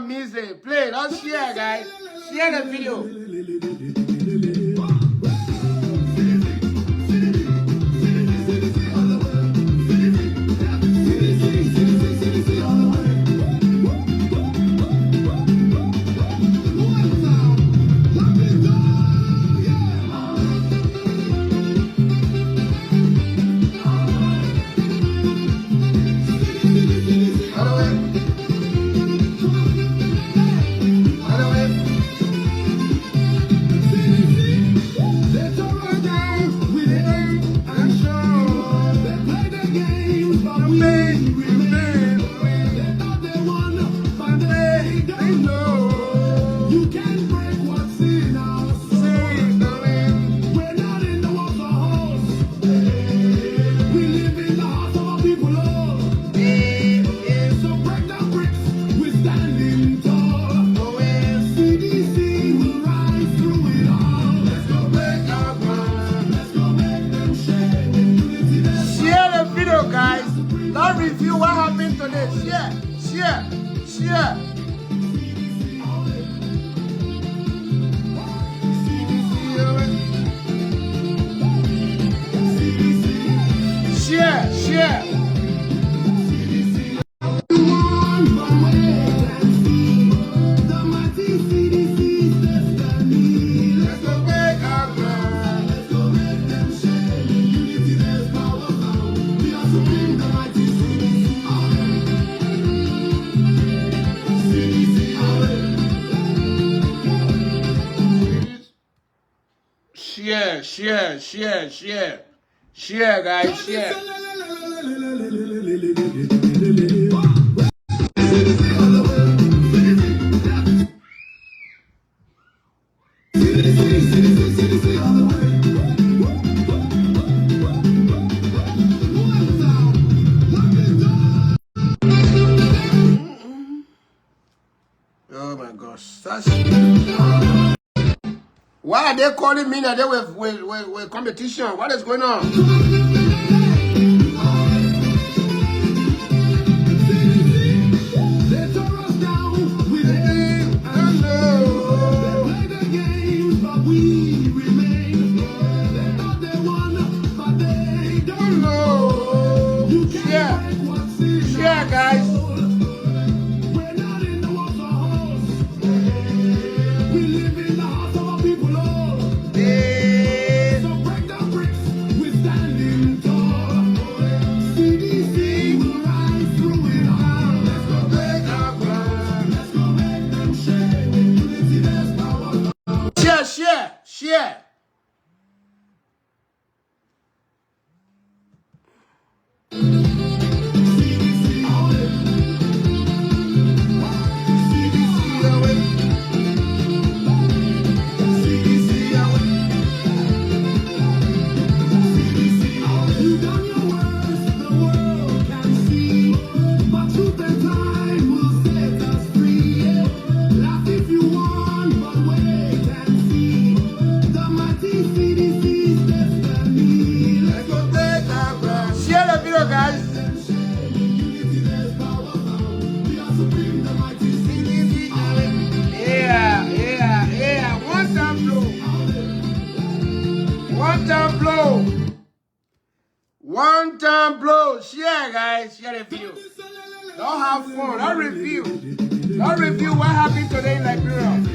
Music, play, don't share, guys. Share the video. Review what happened today. Share. Share. Share, guys, share. Oh my gosh, that's... Why are they calling me now? They with competition. What is going on? Share, guys. guys. Share the video. Don't have fun. Don't review. Don't review what happened today in Liberia.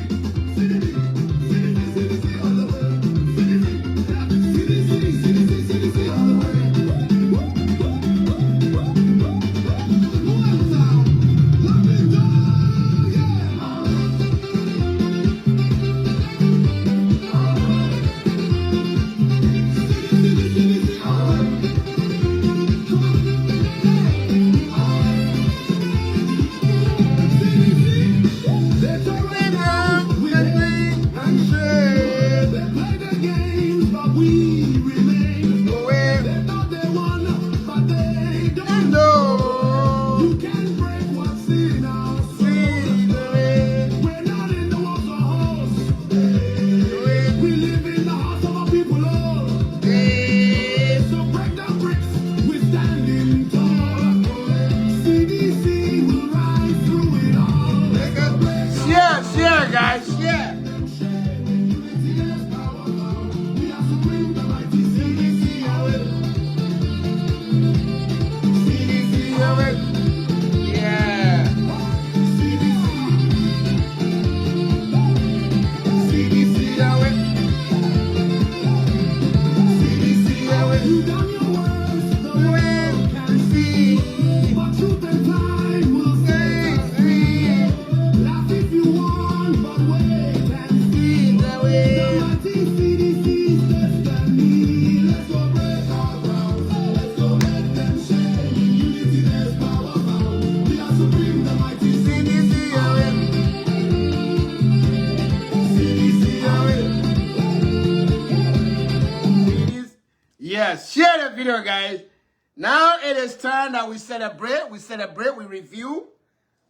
Yes, share the video, guys. Now it is time that we celebrate. We review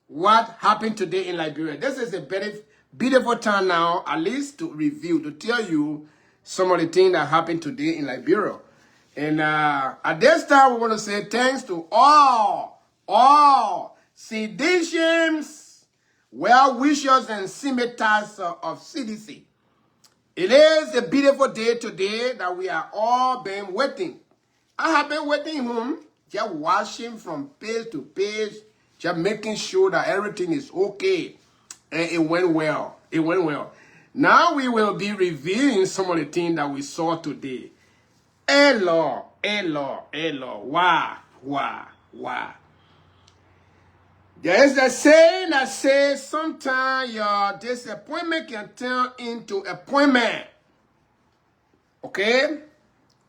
what happened today in Liberia. This is a beautiful time now, at least to review, to tell you some of the things that happened today in Liberia. And at this time, we want to say thanks to all CDCs, well-wishers, and scimitars of CDC. It is a beautiful day today that we are all been waiting. I have been waiting home, just watching from page to page, just making sure that everything is okay. And it went well. It went well. Now we will be reviewing some of the things that we saw today. Hey Lord. Why? There is a saying that says sometimes your disappointment can turn into appointment. Okay?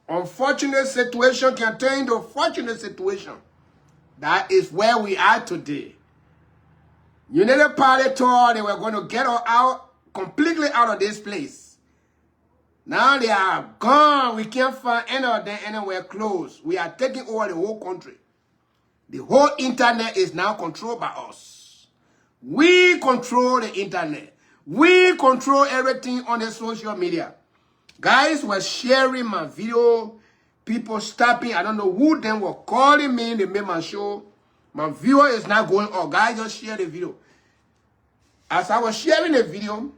Unfortunate situation can turn into a fortunate situation. That is where we are today. United Party thought they were going to get us out, completely out of this place. Now they are gone. We can't find any of them anywhere close. We are taking over the whole country. The whole internet is now controlled by us. We control the internet. We control everything on the social media. Guys were sharing my video. People stopping. I don't know who them were calling me. They made my show. My viewer is not going up. Guys, just share the video. As I was sharing the video,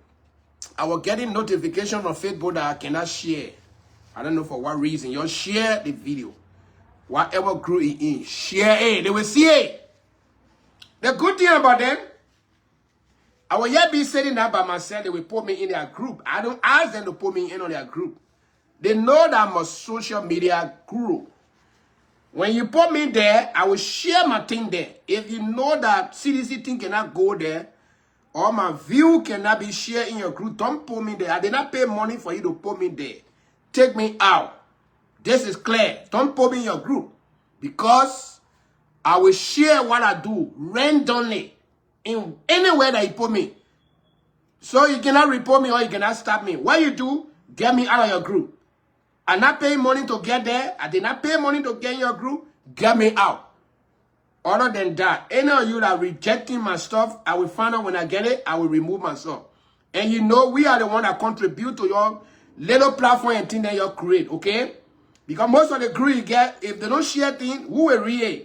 I was getting notification from Facebook that I cannot share. I don't know for what reason. Just share the video. Whatever group it in, share it. They will see it. The good thing about them, I will yet be sitting there by myself. They will put me in their group. I don't ask them to put me in on their group. They know that I'm a social media guru. When you put me there, I will share my thing there. If you know that CDC thing cannot go there, or my view cannot be shared in your group, don't put me there. I did not pay money for you to put me there. Take me out. This is clear. Don't put me in your group. Because I will share what I do randomly in anywhere that you put me. So you cannot report me or you cannot stop me. What you do, get me out of your group. I'm not paying money to get there. I did not pay money to get in your group. Get me out. Other than that, any of you that are rejecting my stuff, I will find out when I get it, I will remove myself. And you know, we are the one that contribute to your little platform and thing that you create, okay? Because most of the group you get, if they don't share things, who will read?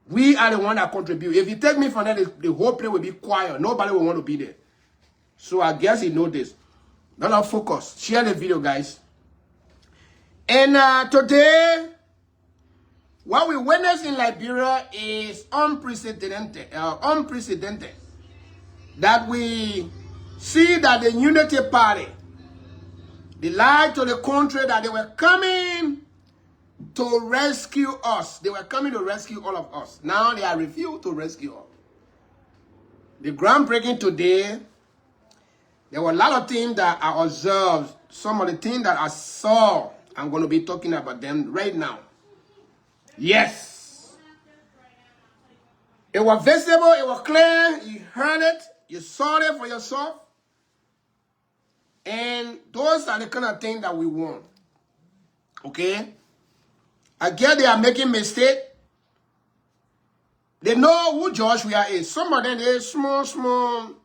We are the one that contribute. If you take me from there, the whole place will be quiet. Nobody will want to be there. So I guess you know this. Now focus. Share the video, guys. And today, What we witness in Liberia is unprecedented. Unprecedented. That we see that the Unity Party, they lied to the country that they were coming to rescue us. They were coming to rescue all of us. Now they are refused to rescue us. The groundbreaking today, there were a lot of things that I observed. Some of the things that I saw, I'm going to be talking about them right now. Yes. It was visible, it was clear, you heard it, you saw it for yourself. And those are the kind of things that we want. Okay? I get they are making mistakes. They know who Joshua is. Some of them, they small,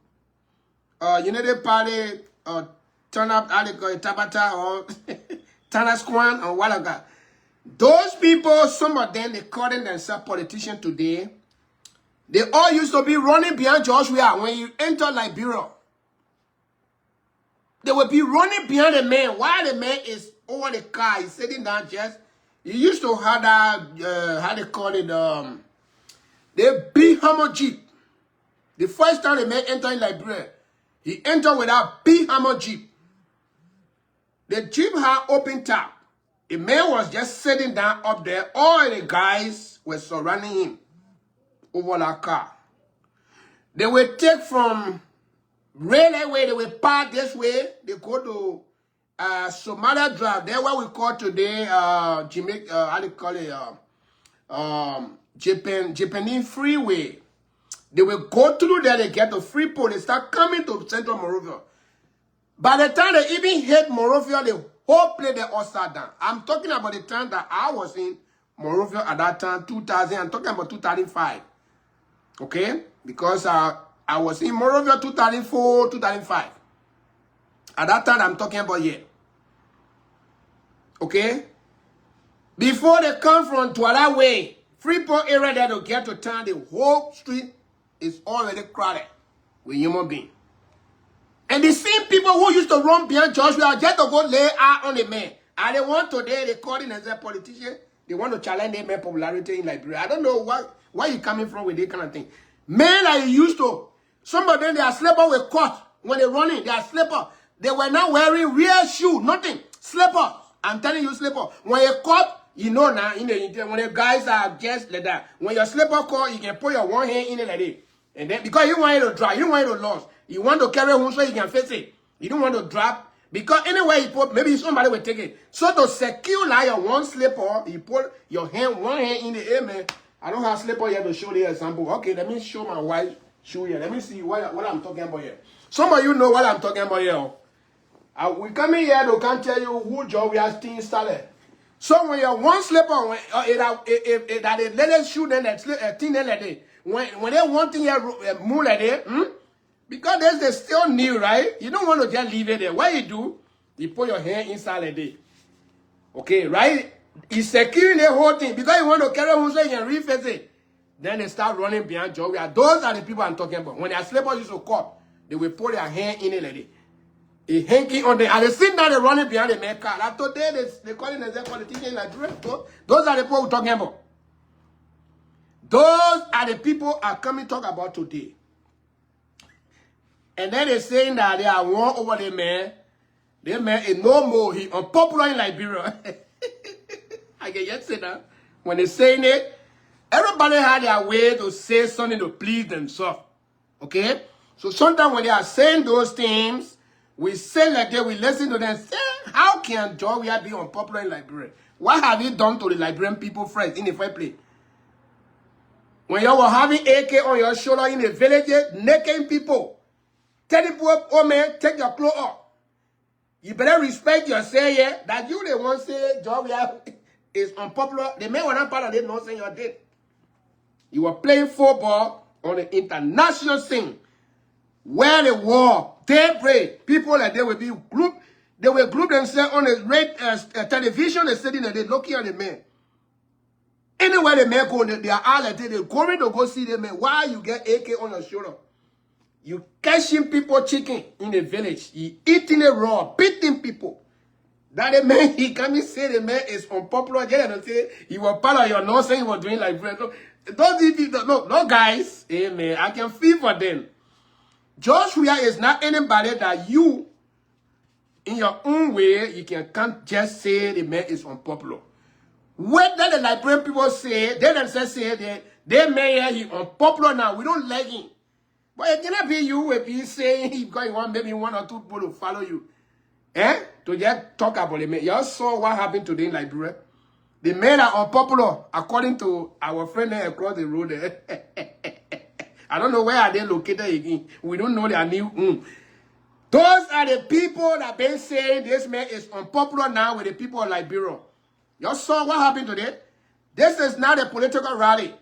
Unity Party, turn up, how they call it, Tabata, or Tanasquan, or whatever. Those people, some of them, they calling themselves politicians today. They all used to be running behind Joshua when you enter Liberia. They will be running behind the man while the man is over the car. He's sitting down just. You used to have that, how they call it, the big hammer jeep. The first time the man entered in Liberia, he entered with that big hammer jeep. The jeep had open top. The man was just sitting down up there. All the guys were surrounding him over that car. They will take from railway, they will park this way. They go to Somalia Drive. That's what we call today Jamaica, how do you call it? Japanese Freeway. They will go through there, they get to Freeport, they start coming to Central Monrovia. By the time they even hit Monrovia, the whole place they all sat down. I'm talking about the time that I was in Monrovia at that time, 2000. I'm talking about 2005. Okay? Because I was in Monrovia 2004, 2005. At that time, I'm talking about here. Okay? Before they come from Tuala Way, Freeport area there to get to town, the whole street is already crowded with human beings. And the same people who used to run behind Joshua just to go lay out on the man. And they want today, they call him as a politician. They want to challenge their man popularity in Liberia. I don't know why you coming from with this kind of thing. Men that you used to, some of them, their slipper were caught when they running. Their slipper, they were not wearing real shoe, nothing. Slipper. I'm telling you, slipper. When you caught, you know now, when the guys are just like that, when your slipper caught, you can put your one hand in it like that. And then, because you want it to dry, you want it to lose. You want to carry one so you can face it. You don't want to drop. Because anywhere you put, maybe somebody will take it. So to secure like your one slipper, you put your hand, one hand in the air, man. I don't have slipper here to show the example. Okay, let me show my white shoe here. Let me see what I'm talking about here. Some of you know what I'm talking about here. We come in here to can tell you who job we are team started. So when your one slipper, that a little shoe, then that thing then like that. When they want thing here move like that, because there's still new, right? You don't want to just leave it there. What you do, you put your hand inside like that. Okay, right? It's securing the whole thing because you want to carry on so you can reface it. Then they start running behind Joshua. Those are the people I'm talking about. When their slippers used to cut, they will put their hand in it like that. It hanging on them. And they sit down, they're running behind the main car. Like today, they call it as a politician like that. Those are the people we're talking about. Those are the people I come and talk about today. And then they're saying that they are one over the man. The man is no more. He unpopular in Liberia. I can just say that. When they're saying it, everybody had their way to say something to please themselves. Okay? So sometimes when they are saying those things, we say like that, we listen to them, say, how can Joshua be unpopular in Liberia? What have he done to the Liberian people first in the first place? When you were having AK on your shoulder in the villages, naked people, tell people, oh man, take your clothes off. You better respect yourself, yeah, that you the one say Joshua is unpopular. The men were not part of it, not saying you did. You were playing football on the international scene. Where the war, daybreak, people like they will be grouped, they will group themselves on the television and sitting there, they looking at the men. Anywhere the men go, they are all like they're going to go see the men. Why you get AK on your shoulder? You catching people chicken in the village. You eating it raw, beating people. That the man, he can't say the man is unpopular. Just don't say he was part of your nonsense, he was doing like friends. No, guys. Amen. I can feel for them. Joshua is not anybody that you, in your own way, you can't just say the man is unpopular. Whether the Liberian people say, they themselves say that they may he unpopular now, we don't like him. But it cannot be you will be saying he because you want maybe one or two people to follow you. To just talk about the man. You all saw what happened today in Liberia. The men are unpopular, according to our friend there across the road there. I don't know where are they located again. We don't know their new. Those are the people that been saying this man is unpopular now with the people of Liberia. You all saw what happened today. This is not a political rally.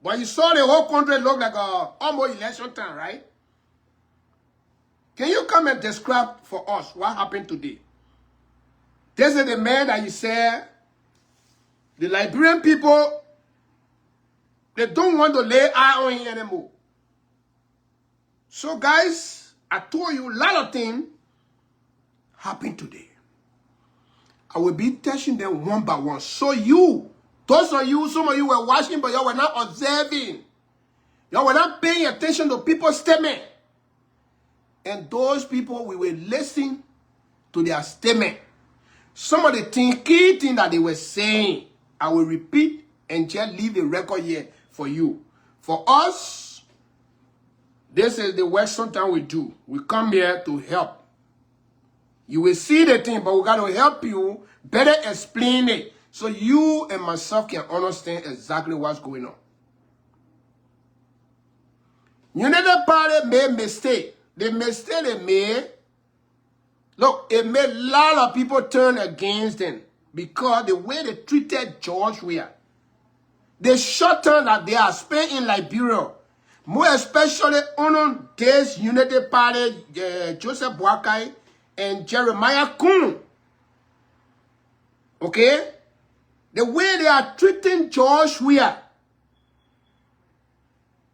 But you saw the whole country look like almost election time, right? Can you come and describe for us what happened today? This is the man that you said, the Liberian people, they don't want to lay eye on him anymore. So guys, I told you a lot of things happened today. I will be touching them one by one. So you, those of you, some of you were watching, but you were not observing. You were not paying attention to people's statement. And those people, we will listen to their statement. Some of the key things that they were saying, I will repeat and just leave a record here for you. For us, this is the work sometimes we do. We come here to help. You will see the thing, but we got to help you better explain it so you and myself can understand exactly what's going on. United Party made mistake. The mistake they made, look, it made a lot of people turn against them because the way they treated Joshua, the short term that they are spent in Liberia, more especially on this United Party, Joseph Boakai and Jeremiah Kun. Okay? The way they are treating Joshua,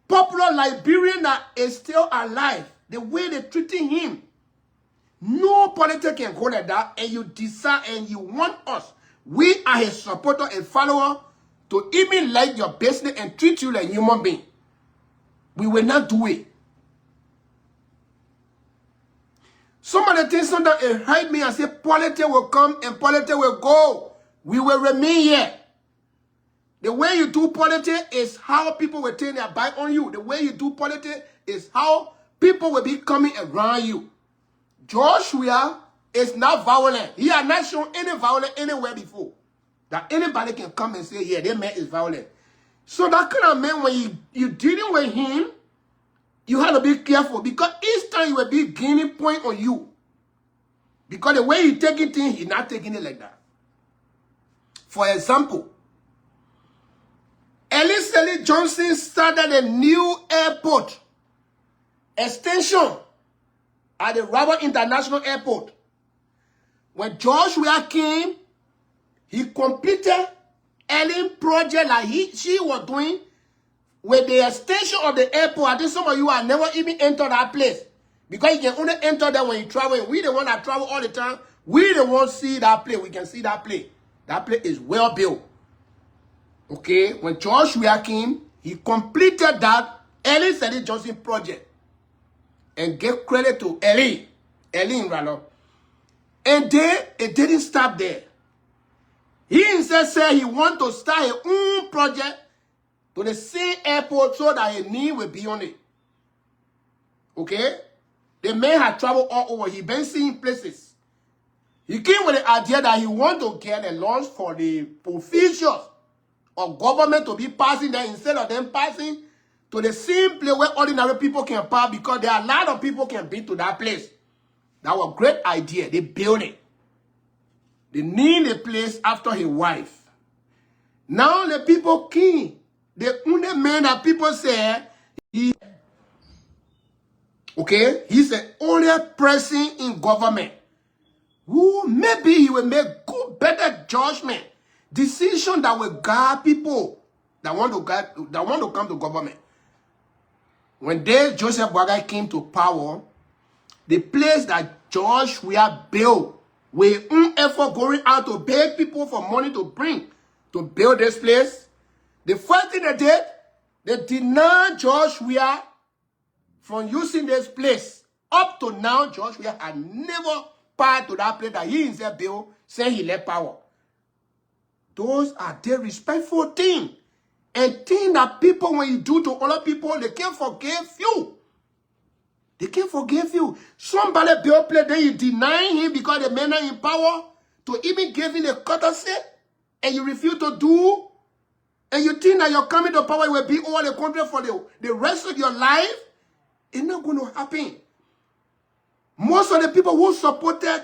popular Liberian that is still alive, the way they're treating him, no politician can go like that, and you decide and you want us, we are his supporter and follower, to even like your business and treat you like a human being. We will not do it. Some of the things sometimes it hurt me and say politics will come and politics will go. We will remain here. The way you do politics is how people will turn their back on you. The way you do politics is how people will be coming around you. Joshua is not violent. He has not shown any violence anywhere before. That anybody can come and say, yeah, that man is violent. So that kind of man, when you're dealing with him, you have to be careful. Because each time you will be gaining point on you. Because the way you take it in, he's not taking it like that. For example, Ellie Johnson started a new airport extension at the Rabat International Airport. When Joshua came, he completed Ellen project like she was doing with the extension of the airport. I think some of you have never even entered that place. Because you can only enter there when you travel. We the one that travel all the time. We the one see that place. We can see that place. That place is well built. Okay? When Joshua came, he completed that Ellie Johnson project. And give credit to Ellie Rallo. And then it didn't stop there. He himself said he want to start his own project to the same airport so that his name will be on it. Okay? The man had traveled all over. He been seeing places. He came with the idea that he want to get a launch for the officials of government to be passing there instead of them passing to the same place where ordinary people can pass, because there are a lot of people can be to that place. That was a great idea. They built it. They named the place after his wife. Now the people came. The only man that people say, he's the only person in government who maybe he will make good, better judgment, decision that will guide people that want to come to government. When Joseph Boakai came to power, the place that Joshua built with own effort going out to beg people for money to bring to build this place. The first thing they denied George Weah from using this place. Up to now, George Weah had never paid to that place that he himself built, saying he left power. Those are disrespectful things. And things that people, when you do to other people, they can't forgive you. They can't forgive you. Somebody built place, then you deny him because the men are in power to even give him a courtesy, and you refuse to do, and you think that you're coming to power, you will be over the country for the rest of your life. It's not going to happen. Most of the people who supported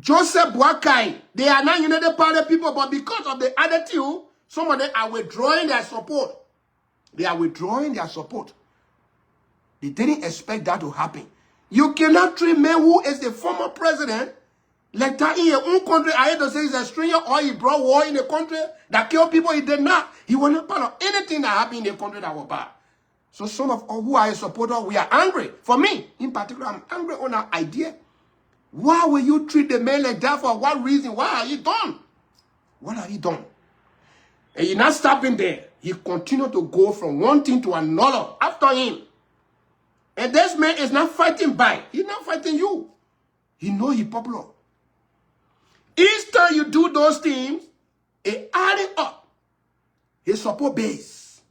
Joseph Boakai, they are not United Party people, but because of the attitude, some of them are withdrawing their support. They are withdrawing their support. They didn't expect that to happen. You cannot treat men who is the former president like that in your own country. I hate to say he's a stranger or he brought war in the country that killed people. He did not. He was not part of anything that happened in the country that was bad. So some of us who are a supporter, we are angry. For me, in particular, I'm angry on that idea. Why will you treat the man like that? For what reason? What have you done? What have you done? And you're not stopping there. He continued to go from one thing to another after him. And this man is not fighting back. He's not fighting you. He knows he's popular. Each time you do those things, it added up his support base.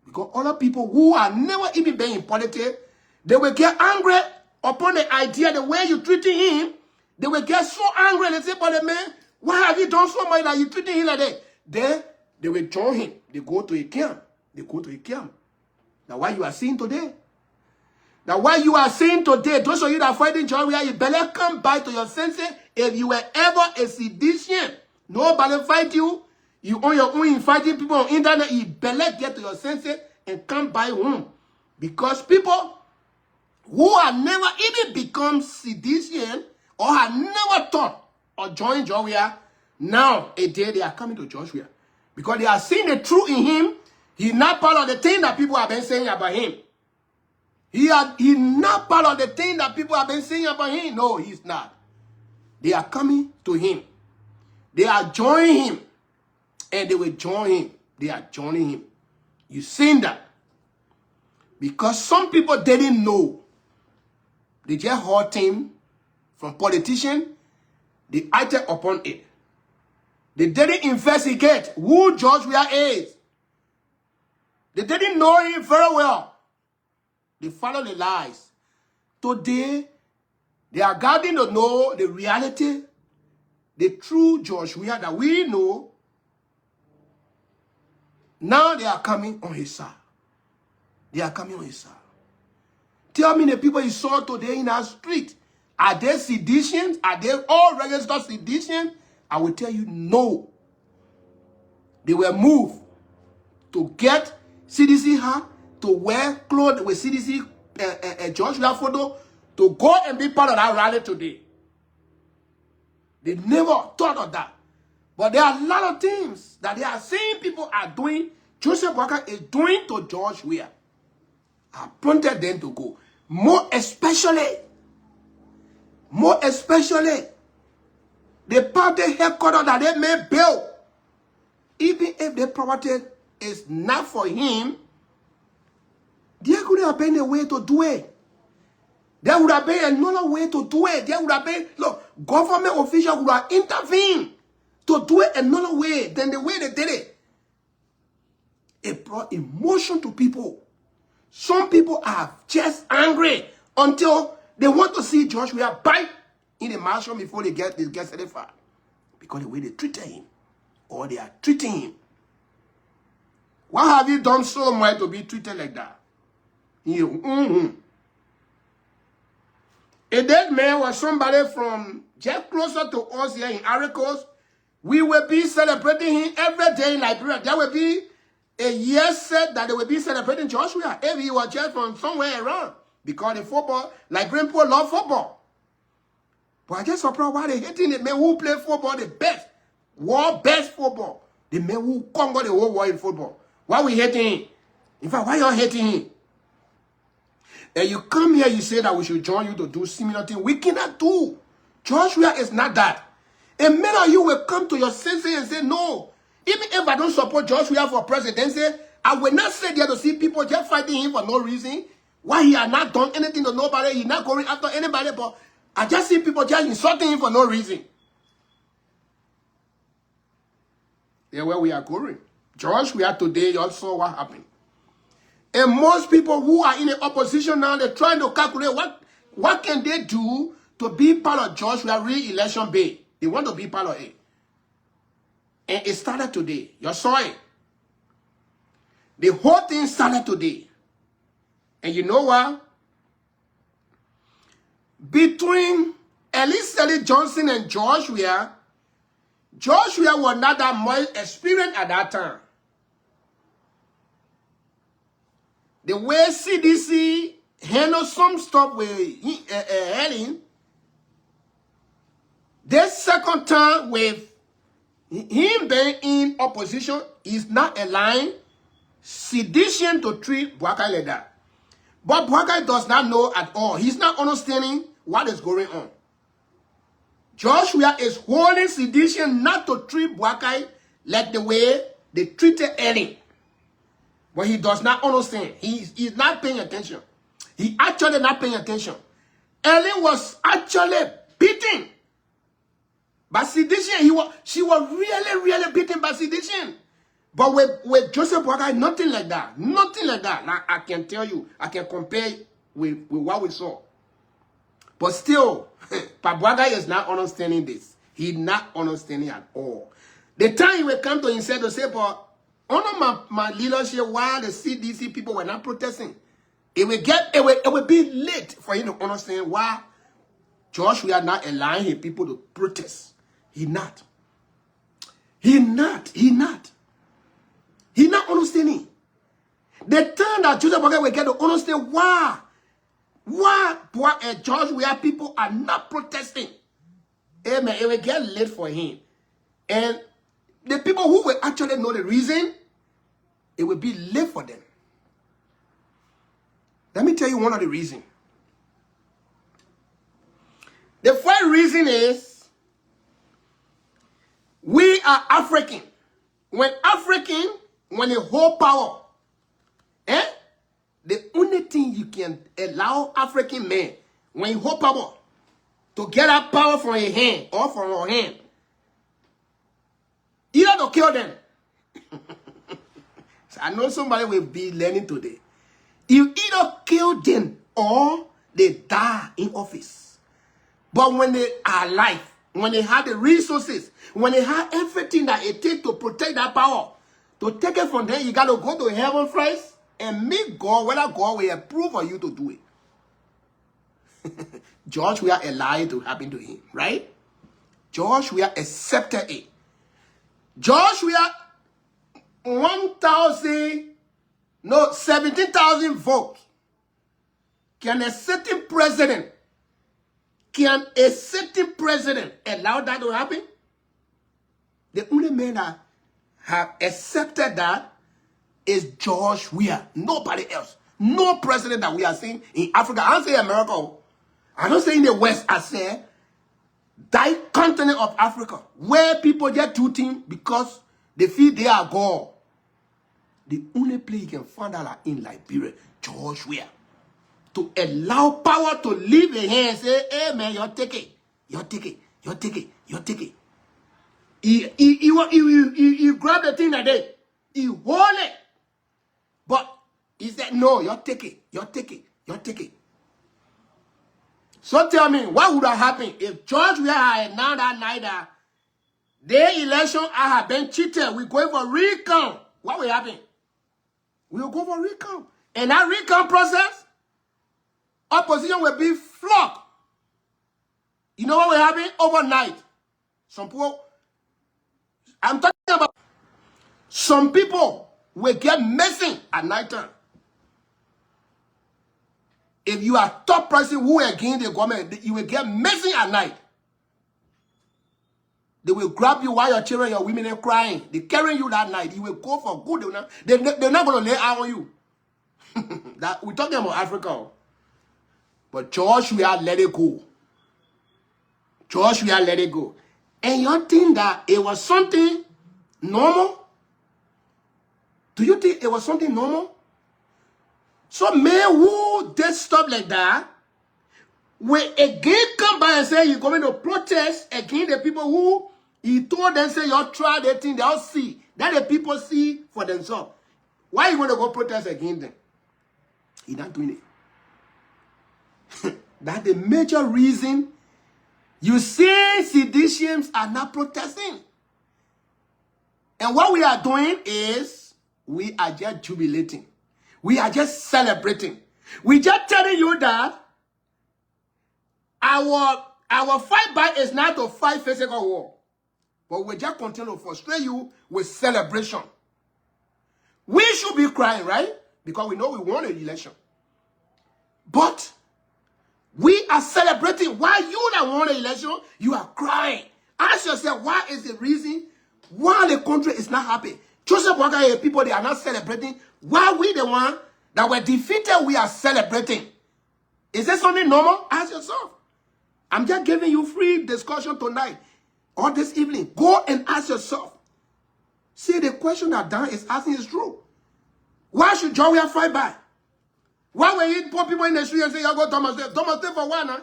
Because other people who are never even been in politics, they will get angry upon the idea, the way you're treating him. They will get so angry. They say, but the man, why have you done so much that you're treating him like that? Then they will join him. They go to a camp. They go to a camp. That's why you are seeing today. Now, what you are saying today, those of you that are fighting George Weah, you better come back to your senses. If you were ever a sedition, nobody fight you. You on your own fighting people on internet, you better get to your senses and come back home. Because people who have never even become sedition or have never thought of joining George Weah, now a day they are coming to George Weah. Because they are seeing the truth in him. He's not part of the thing that people have been saying about him. He's not part of the thing that people have been saying about him. No, he's not. They are coming to him. They are joining him. And they will join him. They are joining him. You seen that? Because some people didn't know. They just heard him from politicians. They acted upon it. They didn't investigate who George Weah is. They didn't know him very well. They follow the lies. Today, they are getting to know the reality, the true George Weah that we know. Now they are coming on his side. They are coming on his side. Tell me the people you saw today in our street, are they seditions? Are they all registered seditions? I will tell you no. They were moved to get CDC hat, to wear clothes with CDC George Weah photo, to go and be part of that rally today. They never thought of that. But there are a lot of things that they are saying people are doing. Joseph Boakai is doing to George Weah. I wanted them to go. More especially, the party headquarters that they may build. Even if the property is not for him, there could have been a way to do it. There would have been another way to do it. There would have been, look, government officials would have intervened to do it another way than the way they did it. It brought emotion to people. Some people are just angry until they want to see George Weah bite in the marshal before they get certified. Because the way they treated him, or they are treating him. Why have you done so much to be treated like that? If that man was somebody from just closer to us here in Aricos, we will be celebrating him every day in Liberia. There will be a year set that they will be celebrating George Weah if he was just from somewhere around. Because the football, Liberian people love football. But I just surprised why they hating the men who play football the best. World best football. The men who conquer the whole world in football. Why we hating him? In fact, why you hating him? And you come here, you say that we should join you to do similar things. We cannot do. Joshua is not that. And many of you will come to your senses and say, no, even if I don't support Joshua for presidency, I will not sit there to see people just fighting him for no reason. Why he has not done anything to nobody, he's not going after anybody, but I just see people just insulting him for no reason. That's where we are going. Joshua today, you all saw what happened. And most people who are in the opposition now, they're trying to calculate what can they do to be part of Joshua re-election bid. They want to be part of it. And it started today. You saw it. The whole thing started today. And you know what? Between Elizabeth Johnson and Joshua was not that much experienced at that time. The way CDC handled some stuff with Helen, this second time with him being in opposition is not allowing sedition to treat Boakai like that. But Boakai does not know at all. He's not understanding what is going on. Joshua is holding sedition not to treat Boakai like the way they treated Ellen. But he does not understand. He's not paying attention. He actually not paying attention. Ellen was actually beaten by sedition. She was really beaten by sedition. But with Joseph Boakai, nothing like that. Nothing like that. Now, I can tell you, I can compare with what we saw. But still, Boakai is not understanding this. He's not understanding at all. The time he will come to himself to say, but under my leadership, while the CDC people were not protesting, it will be late for him to understand why Joshua not allowing his people to protest. He not understanding. The time that Joseph Boakai will get to understand why Joshua people are not protesting. Amen. It will get late for him. And the people who will actually know the reason, it will be late for them. Let me tell you one of the reasons. The first reason is we are African. When they hold power, the only thing you can allow African men, when you hold power, to get that power from your hand or from your hand, either to kill them. So I know somebody will be learning today. You either kill them or they die in office. But when they are alive, when they have the resources, when they have everything that it takes to protect that power, to take it from them, you got to go to heaven first and meet God, whether God will approve for you to do it. Joshua allowed it to happen to him, right? Joshua accepted it. Joshua, 17,000 votes. Can a sitting president allow that to happen? The only man that have accepted that is Joshua. Nobody else. No president that we are seeing in Africa. I don't say America. I don't say in the West. I say that continent of Africa, where people get do things because they feel they are God. The only place you can find that in Liberia, Joshua. To allow power to leave in hand and say, hey man, you're taking. He grabbed the thing that day. He hold it. But he said, no, you're taking. So tell me, what would have happened if Joshua had announced that night that their election I have been cheated, we're going for recount? What will happen? We will go for recount. And that recount process, opposition will be flocked. You know what will happen? Overnight. Some people, I'm talking about, some people will get missing at night time. If you are top person who against the government, you will get missing at night. They will grab you while your children, your women are crying. They carry you that night. You will go for good. They're not going to lay out on you. We're talking about Africa. But Joshua let it go. Joshua let it go. And you think that it was something normal? Do you think it was something normal? So man who did stuff like that, when again come by and say you're going to protest against the people who he told them, say you try the thing, they'll see. That the people see for themselves. Why are you going to go protest against them? He's not doing it. That's the major reason you see seditians are not protesting. And what we are doing is we are just jubilating. We are just celebrating. We just telling you that our fight back is not to fight physical war. But we just continue to frustrate you with celebration. We should be crying, right? Because we know we won an election. But we are celebrating. Why you that won an election, you are crying. Ask yourself, what is the reason why the country is not happy? Joseph Walker and people, they are not celebrating. Why we the one that were defeated, we are celebrating? Is that something normal? Ask yourself. I'm just giving you free discussion tonight or this evening. Go and ask yourself. See, the question that Dan is asking is true. Why should Joshua fight back? Why when you put people in the street and say, you go demonstrate? Demonstrate for one, huh?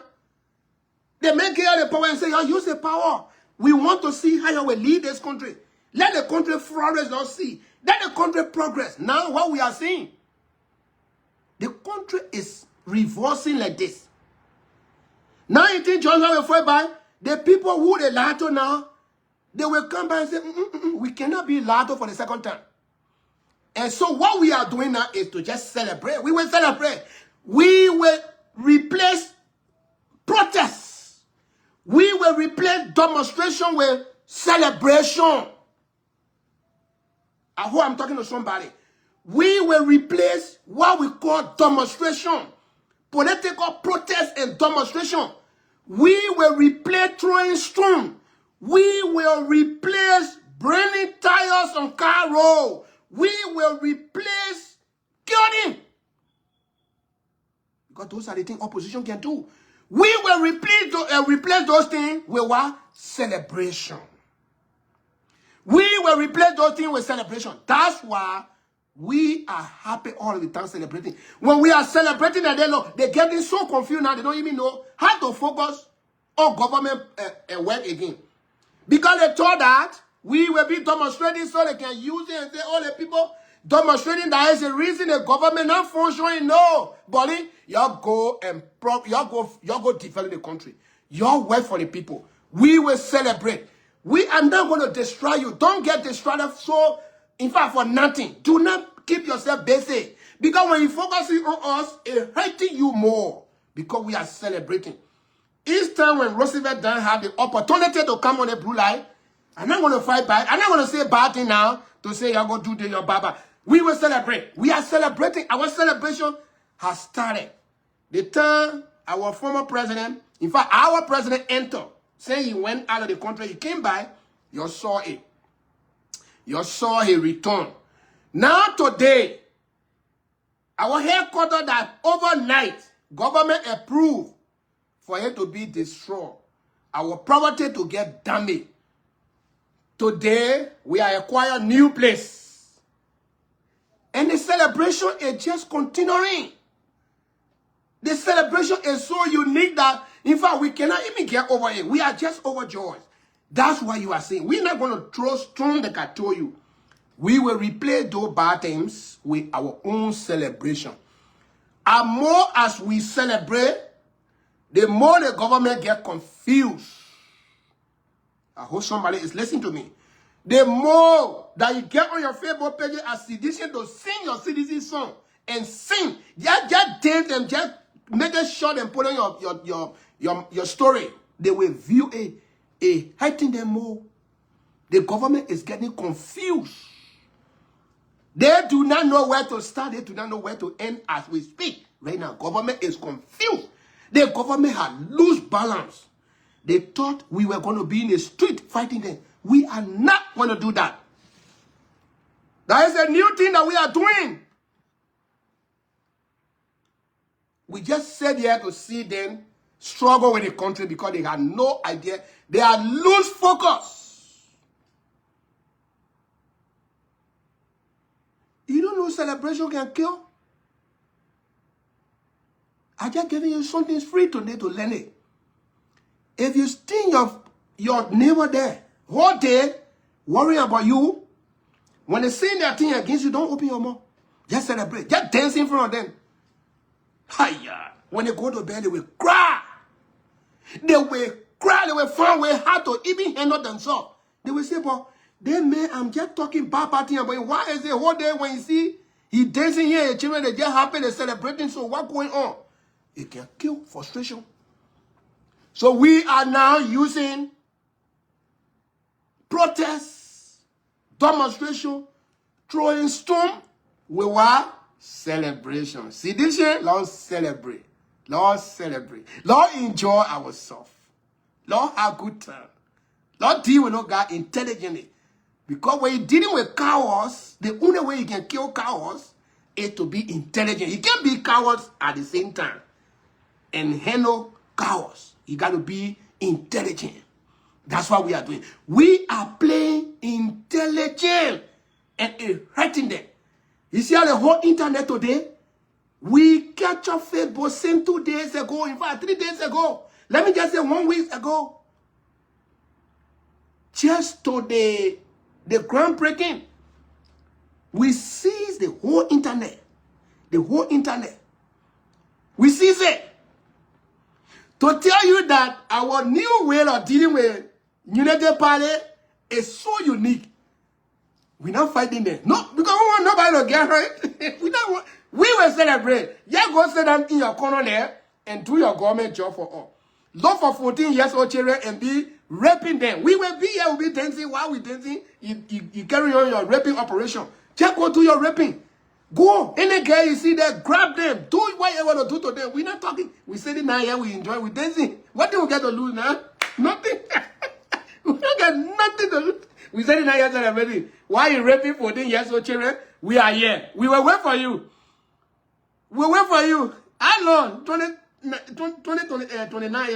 They make it the power and say, you use the power. We want to see how you will lead this country. Let the country flourish, not see. Let the country progress. Now what we are seeing, the country is reversing like this. Now you think Joshua will fight back? The people who they lied to now, they will come back and say, we cannot be lied to for the second time. And so what we are doing now is to just celebrate. We will celebrate. We will replace protests. We will replace demonstration with celebration. I hope I'm talking to somebody. We will replace what we call demonstration, political protest and demonstration. We will replace throwing stone. We will replace burning tires on car road. We will replace killing. Because those are the things opposition can do. We will replace those things with what? Celebration. We will replace those things with celebration. That's why we are happy all the time celebrating. When we are celebrating, they're getting so confused now, they don't even know how to focus on government work again. Because they thought that we will be demonstrating so they can use it and say, all the people demonstrating that is the reason the government not functioning. No, buddy, y'all go and y'all go develop the country. Y'all work for the people. We will celebrate. We are not going to destroy you. Don't get distracted. So, in fact, for nothing. Do not keep yourself busy. Because when you focus on us, it hurts you more. Because we are celebrating. Each time when Roosevelt don't have the opportunity to come on the blue light, I'm not going to fight back. I'm not going to say bad thing now to say you're going to do your baba. We will celebrate. We are celebrating. Our celebration has started. The time our former president, in fact, our president entered, saying he went out of the country, he came by, you saw it. You saw his return. Now today, our headquarters that overnight, government approved for it to be destroyed. Our property to get damaged. Today, we are acquiring new place. And the celebration is just continuing. The celebration is so unique that, in fact, we cannot even get over it. We are just overjoyed. That's why you are saying, we're not going to throw stone like I told you. We will replace those bad things with our own celebration. And more as we celebrate, the more the government get confused. I hope somebody is listening to me. The more that you get on your Facebook page as CDC to sing your CDC song and sing, just dance and just make it short and put on your story, they will view a hurting them more. The government is getting confused. They do not know where to start. They do not know where to end as we speak. Right now, government is confused. The government had loose balance. They thought we were going to be in the street fighting them. We are not going to do that. That is a new thing that we are doing. We just said here to see them struggle with the country because they had no idea. They had loose focus. You don't know celebration can kill? I just giving you something free today to learn it. If you sting your neighbor there, whole day, worrying about you, when they say their thing against you, don't open your mouth. Just celebrate. Just dance in front of them. Hiya. When they go to bed, they will cry. They will cry. They will find way how to even handle themselves. They will say, but then man, I'm just talking bad thing about him. Why is the whole day when you see he dancing here, children, they just happy, they're celebrating, so what's going on? It can kill frustration. So we are now using protests, demonstration, throwing stone with what? Celebration. See this year? Lord celebrate. Lord celebrate. Lord enjoy ourselves. Lord have good time. Lord deal with no God intelligently. Because when you're dealing with cowards, the only way you can kill cowards is to be intelligent. You can't be cowards at the same time and handle cowards. You got to be intelligent. That's what we are doing. We are playing intelligent and hurting them. You see how the whole internet today, we catch up Facebook same 2 days ago, in fact 3 days ago. Let me just say 1 week ago. Just to the groundbreaking, we seize the whole internet. The whole internet. We seize it. To tell you that our new way of dealing with United Party is so unique. We're not fighting them. No, because we want nobody to get hurt. We will celebrate. Yeah, go sit down in your corner there and do your government job for all. Look for 14 years old children and be raping them. We will be here, we'll be dancing. While we're dancing, you carry on your raping operation. Just go do your raping. Go. Any girl you see there, grab them. Do what you want to do to them. We're not talking. We sitting down here, we enjoy, we're dancing. What do we get to lose now? Nothing. We don't get nothing to lose. We sitting down here celebrating. Why you raping 14 years old children? We are here. We will wait for you. We'll wait for you. How long? 29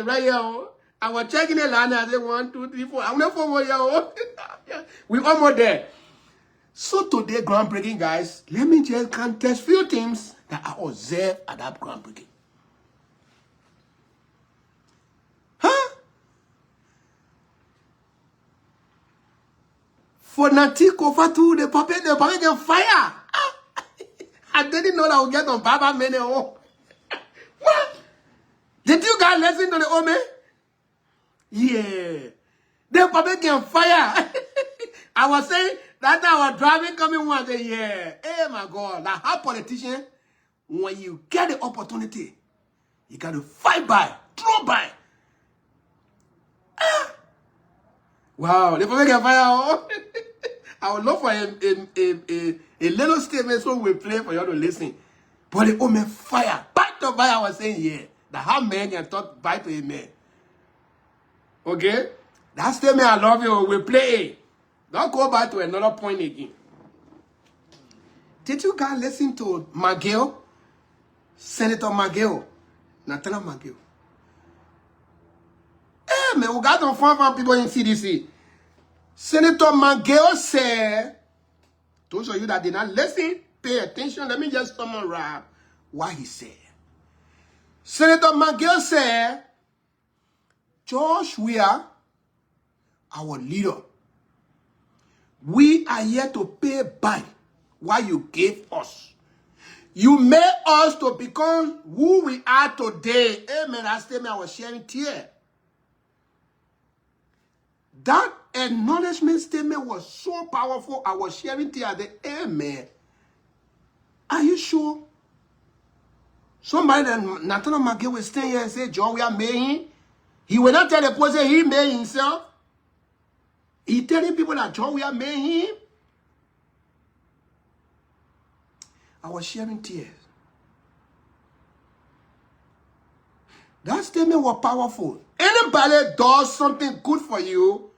right here. I was checking the line. I said 1, 2, 3, 4. I'm not 4 more years old. We're almost there. So today, groundbreaking, guys, let me just contest few things that I observed at that groundbreaking. Huh? For Natiko Fatu, the puppet can fire. I didn't know that I would get on Baba Mene. What? Did you guys listen to the Ome? Yeah. The puppet can fire. I was saying, that time I was driving, coming one day, yeah. Hey, my God. Like how politician, when you get the opportunity, you got to fight by, throw by. Ah. Wow, the puppet can fire. I would love for a little statement so we play for you to listen. But the Ome fire. Back to fire, I was saying, yeah. That how men can talk back to a man. Okay? That statement, I love you, we play it. Don't go back to another point again. Did you guys listen to McGill? Senator McGill. Natala McGill. Hey, man, we got to find people in CDC. Senator McGill said, those of you that did not listen, pay attention. Let me just summarize what he said. Senator McGill said, George, we are our leader. We are here to pay back what you gave us. You made us to become who we are today. Amen. That statement I was sharing here. That acknowledgement statement was so powerful. I was sharing here at the amen. Are you sure? Somebody that Nathan McGill will stay here and say, John, we are made him. He will not tell the person he made himself. He telling people that John, we are made him. I was sharing tears. That statement was powerful. Anybody does something good for you,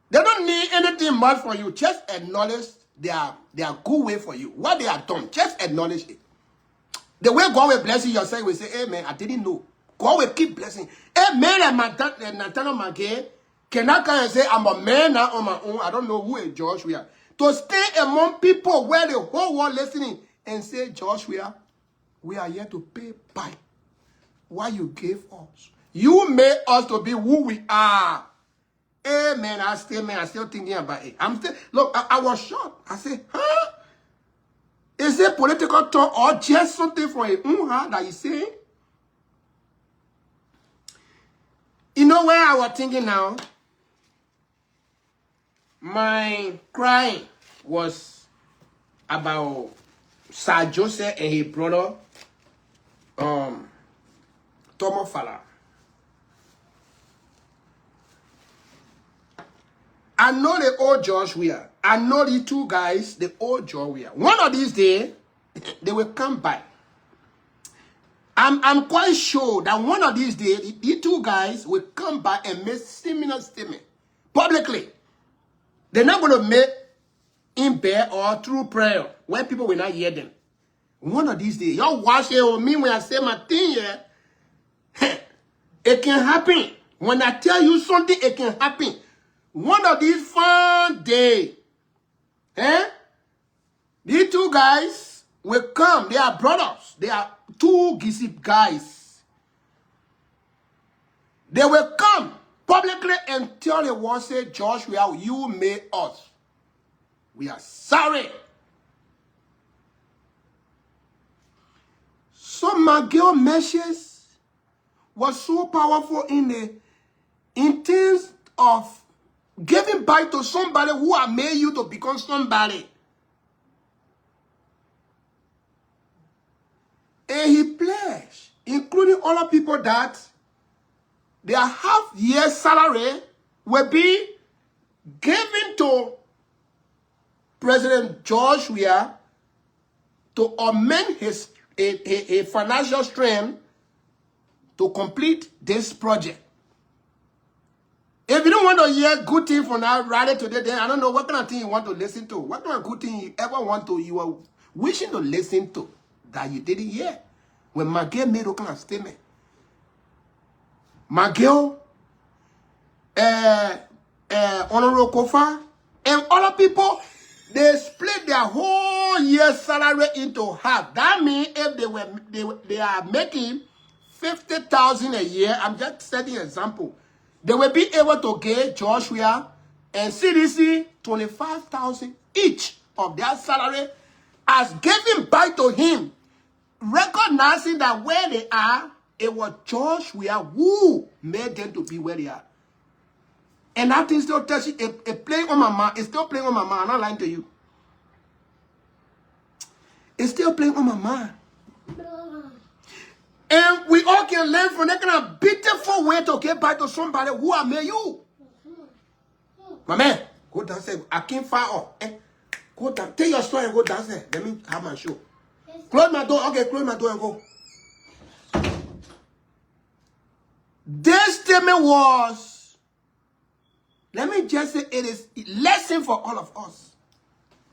they don't need anything much for you. Just acknowledge their good way for you. What they have done, just acknowledge it. The way God will bless you yourself, will say, hey man, I didn't know. God will keep blessing. A man like Nathaniel McGay cannot come and say, I'm a man now on my own. I don't know who is Joshua. To stay among people where the whole world listening and say, Joshua, we are here to pay back what you gave us. You made us to be who we are. Amen. I still thinking about it. Look, I was shocked. I said, huh? Is it political talk or just something from a that you saying? You know where I was thinking now? My crying was about Sir Joseph and his brother, Tomo Fala. I know the old Joshua. I know the two guys, the old Joshua. One of these days, they will come back. I'm quite sure that one of these days, the two guys will come back and make similar statement publicly. They're not going to make in bed or through prayer where people will not hear them. One of these days, y'all watch it with me when I say my thing here. It can happen. When I tell you something, it can happen. One of these fun days, these two guys will come. They are brothers. They are two Gisip guys. They will come publicly and tell the world, say, Joshua, you made us. We are sorry. So my girl message was so powerful in terms of giving back to somebody who have made you to become somebody. And he pledged, including all the people that their half-year salary will be given to President George Weah to augment his financial strength to complete this project. If you don't want to hear good thing from that rally today, then I don't know what kind of thing you want to listen to. What kind of good thing you ever want to, you are wishing to listen to that you didn't hear. When Miguel made a kind of statement. Miguel, Honorable Kofa, and other people, they split their whole year's salary into half. That means if they are making 50,000 a year, I'm just setting an example. They will be able to give Joshua and CDC 25,000 each of their salary as giving back to him, recognizing that where they are, it was Joshua who made them to be where they are. And that thing still tells you, it playing on my mind. It's still playing on my mind. I'm not lying to you. It's still playing on my mind. And we all can learn from that kind of beautiful way to get back to somebody who have made you. My man, go downstairs. I can't fire up. Go down. Take your story and go downstairs. Let me have my show. Close my door. Okay, close my door and go. This statement was, let me just say, it is a lesson for all of us.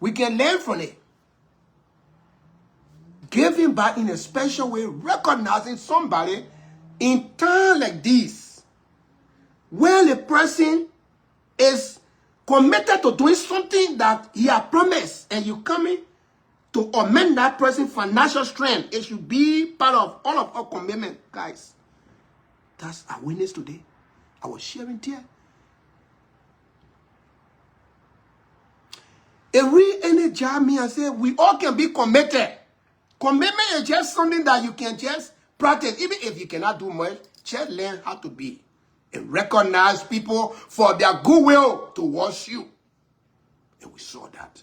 We can learn from it. Giving back in a special way, recognizing somebody in time like this, where the person is committed to doing something that he has promised, and you coming to augment that person's financial strength. It should be part of all of our commitment, guys. That's our witness today. I was sharing here. It re-energized me and said, we all can be committed. Commitment is just something that you can just practice. Even if you cannot do much, just learn how to be. And recognize people for their goodwill towards you. And we saw that.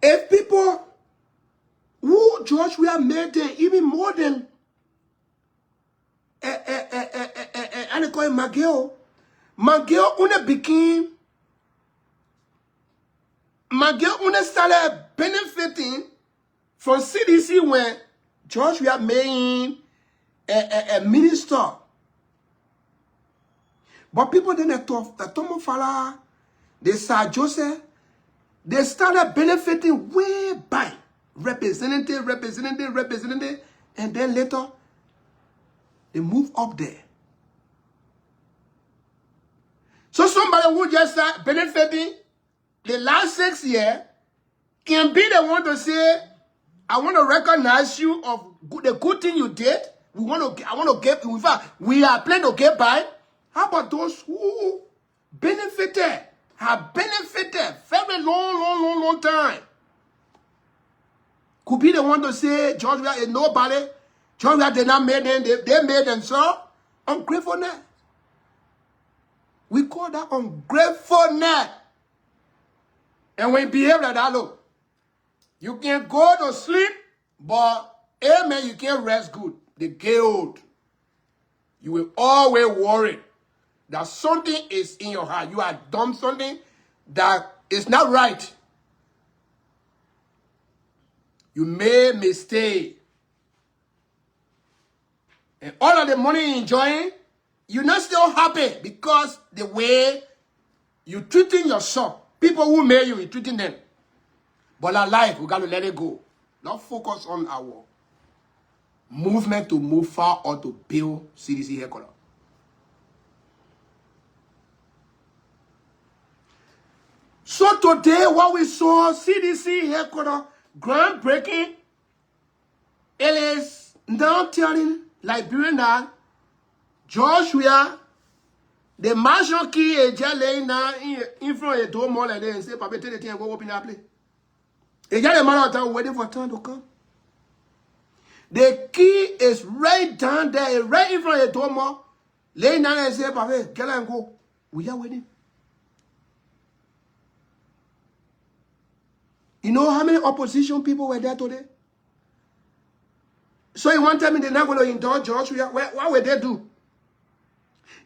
If people who George we have made them even more than I call it Miguel. Miguel une became Miguel une started benefiting from CDC when George we have made a minister. But people then the Tomo Fala, the Sir Joseph, they started benefiting way back. representative, and then later, they move up there. So somebody who just benefiting the last 6 years can be the one to say, I want to recognize you of the good thing you did. I want to get, in fact, we are planning to get by. How about those who benefited, have benefited very long time? Could be the one to say, Georgia is nobody. Georgia did not make them, they made themselves. Ungratefulness. We call that ungratefulness. And when you behave like that, look, you can go to sleep, but amen, you can't rest good. They get old. You will always worry that something is in your heart. You have done something that is not right. You made mistake. And all of the money you're enjoying, you're not still happy because the way you're treating yourself. People who made you, you're treating them. But our life, we got to let it go. Not focus on our movement to move far or to build CDC headquarters. So today, what we saw, CDC headquarters, groundbreaking, it is now telling Liberian that Joshua, the marshal key is just laying down in front of the door more like that and say, Papa, tell the thing and go open that place. It's just a matter of time waiting for time to come. The key is right down there, right in front of the door more, laying down and say, Papa, get and go. We are waiting. You know how many opposition people were there today? So you want to tell me they're not going to indulge Joshua? What will they do?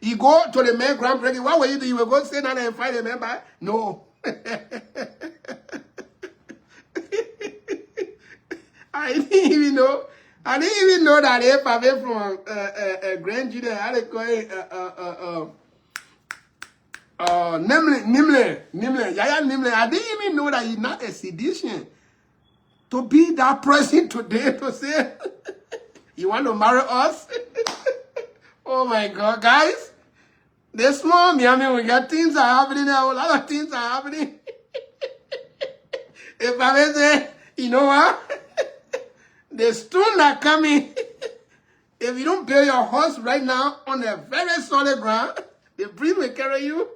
You go to the main groundbreaking. What will you do? You will go sit down and fight a member? No. I didn't even know. I didn't even know that if I went from Grand Judah, how they call it, Nimle. I didn't even know that he's not a sedition. To be that person today to say, you want to marry us? Oh my God, guys. The small Miami, we got things are happening there. A lot of things are happening. If I say, you know what? The stone are coming. If you don't build your horse right now on a very solid ground, the breeze will carry you.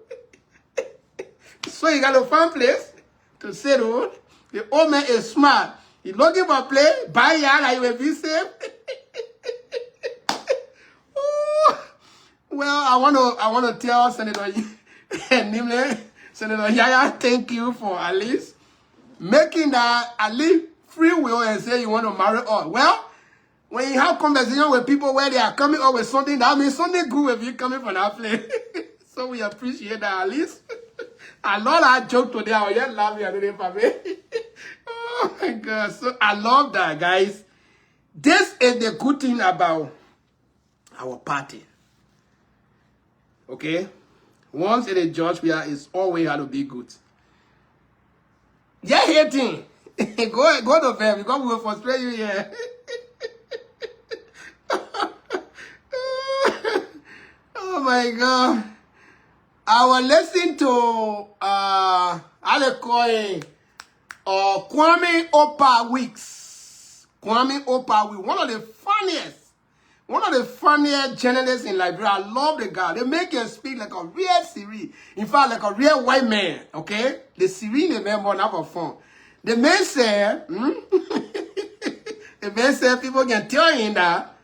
So you got to find a place to settle. The old man is smart. He's looking for a place, buy yard, and you will be safe. Well, I want to tell Senator Nimle, Senator Yaya, thank you for at least making that at least free will and say you want to marry us. Well, when you have conversation with people where they are coming up with something, that means something good with you coming from that place. So we appreciate that at least. I love that joke today. I was just laughing at it for me. Oh my God. So I love that, guys. This is the good thing about our party. Okay? Once it is judged, it's always had to be good. Yeah, hating. go to bed because we will frustrate you here. Oh my God. I was listening to how they call it Kwame Opa Weeks. Kwame Opa Weeks, one of the funniest journalists in Liberia. I love the guy. They make him speak like a real Siri. In fact, like a real white man. Okay? The Siri, the man, not for fun. The man said, the man said people can tell him that,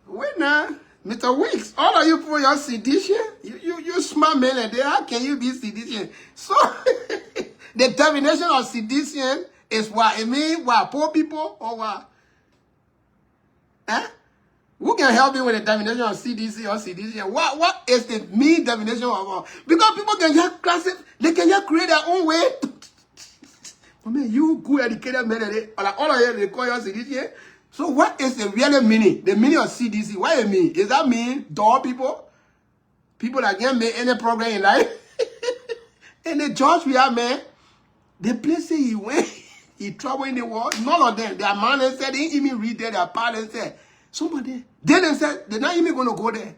wait now, Mr. Weeks, all of you for your sedition, you smart man and how can you be sedition? So, the definition of sedition is what? It means what? Poor people or what? Huh? Who can help me with the definition of CDC or sedition? What is the mean definition of because people can just classify, they can just create their own way. I mean, you good educated men, like all of you, they call you sedition. So what is the real meaning? The meaning of CDC, what it mean? Does that mean dull people? People that can't make any progress in life? And the judge we have, man, the place he went, he traveled in the world. None of them. Their man said, they didn't even read there. Their parents said, somebody. They said, they're not even going to go there.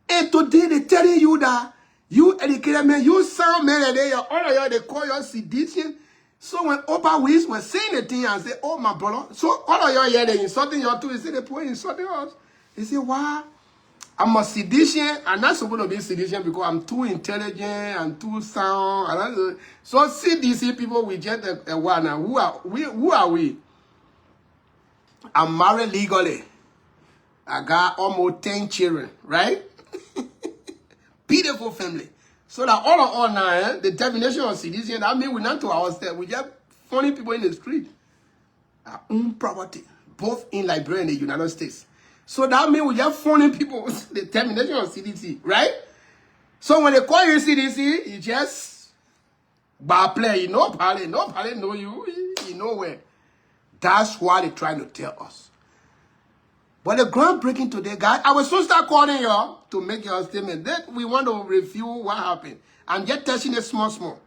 And today they're telling you that you educated man, you sound man, and they call you sedition. So when Oprah Willis was saying the thing and say, oh my brother, so all of y'all here, they insulting y'all too. They say they put insulting us. They say, why? I'm a sedition. I'm not supposed to be sedition because I'm too intelligent and too sound. So CDC people, we just a one. Now who are we? I'm married legally. I got almost 10 children, right? Beautiful family. So that all now, the definition of sedition, that means we're not to ourselves. We just funny people in the street. Our own property, both in Liberia and the United States. So that means we just funny people. The definition of CDC, right? So when they call you CDC, you just play. You know, Pale know you. You know where. That's what they're trying to tell us. But the groundbreaking today, guys, I will soon start calling y'all to make your statement. Then we want to review what happened. I'm just touching it small.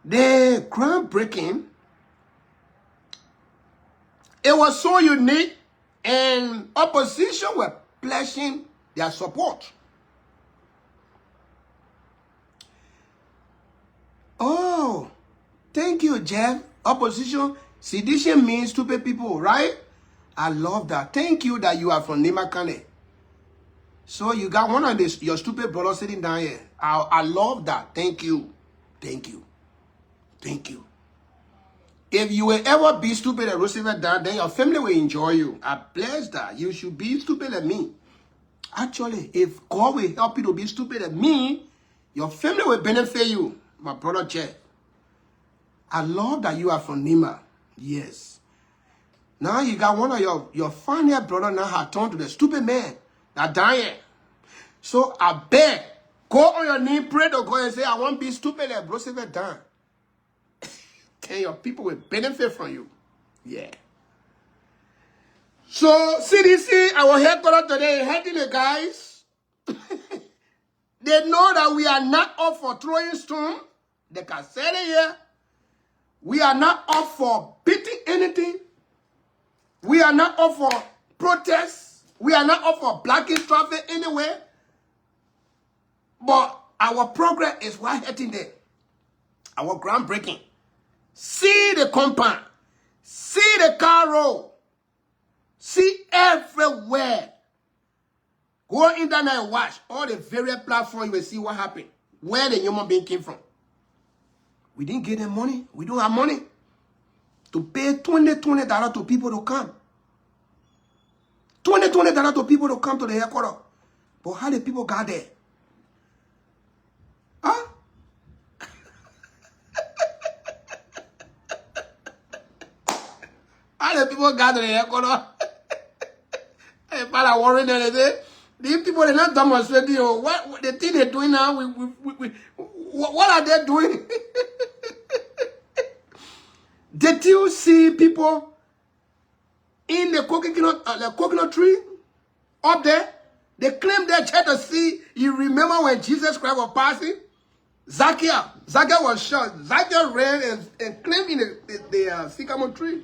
The groundbreaking, it was so unique, and opposition were pledging their support. Oh, thank you, Jeff. Opposition, sedition means stupid people, right? I love that. Thank you that you are from Nimakane. So you got one of your stupid brothers sitting down here. I love that. Thank you. Thank you. Thank you. If you will ever be stupid and Roosevelt down, then your family will enjoy you. I bless that. You should be stupid like me. Actually, if God will help you to be stupid like me, your family will benefit you. My brother Jeff. I love that you are from Nima. Yes. Now you got one of your funny brother now have turned to the stupid man that dying. So I beg, go on your knee, pray to God and say, I won't be stupid like Roosevelt down. And your people will benefit from you. Yeah. So CDC, our headquarters today, heading the guys. They know that we are not up for throwing stones. They can say it here. We are not up for beating anything. We are not up for protests. We are not up for blocking traffic anywhere. But our progress is what heading there. Our groundbreaking. See the compound. See the car road. See everywhere. Go on internet and watch all the various platforms. You will see what happened. Where the human being came from. We didn't get them money. We don't have money to pay $20 to people to come. $20 to people to come to the headquarters. But how the people got there? Huh? How the people got to the headquarters? Hey, Father Warren, these people are not demonstrating. What the thing they're doing now? What are they doing? Did you see people in the coconut tree up there? They claim they tried to see. You remember when Jesus Christ was passing? Zacchaeus was shot. Zacchaeus ran and climbed in the sycamore tree.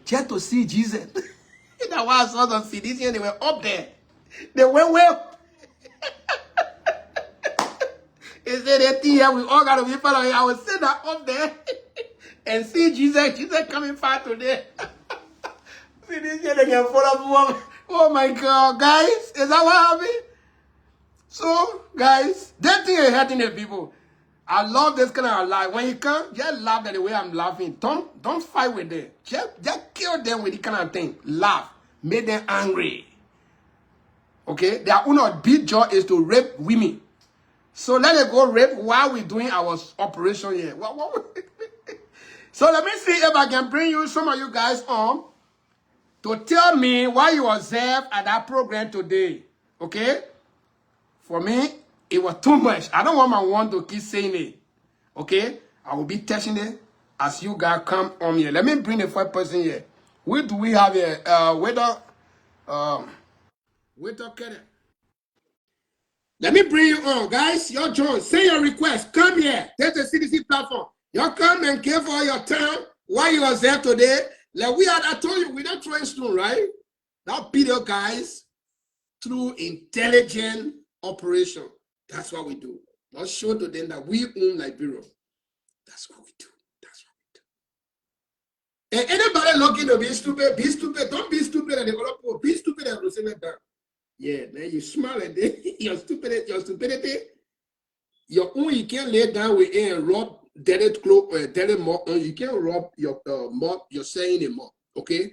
Tried to see Jesus. That was sort of CDC, and they were up there. They went well. They said that thing here, we all got to be following. I will sit up there and see Jesus coming far today. See this year, they can follow. Oh my God, guys, is that what happened? So, guys, that thing is hurting the people. I love this kind of life. When you come, just laugh at the way I'm laughing. Don't fight with them. Just kill them with this kind of thing. Laugh. Make them angry. Okay? Their own big job is to rape women. So let it go rape while we're doing our operation here. So let me see if I can bring you some of you guys on to tell me why you observed at that program today. Okay? For me, it was too much. I don't want my one to keep saying it. Okay? I will be touching it as you guys come on here. Let me bring the first person here. Where do we have here? Waiter Kenneth. Let me bring you on, guys. Your join. Say your request. Come here. There's the CDC platform. You come and give for your time while you are there today. Like I told you, we're not throwing stone, right? That video, guys, through intelligent operation. That's what we do. Let's show to them that we own Liberia. That's what we do. That's what we do. And anybody looking to be stupid, be stupid. Don't be stupid and develop. Be stupid and receive it back. Yeah, then you smile and then your stupidity, your own, you can't lay down with it and rub dirty clothes, dirty mop. You can't rub your mop, you're saying a mop. Okay?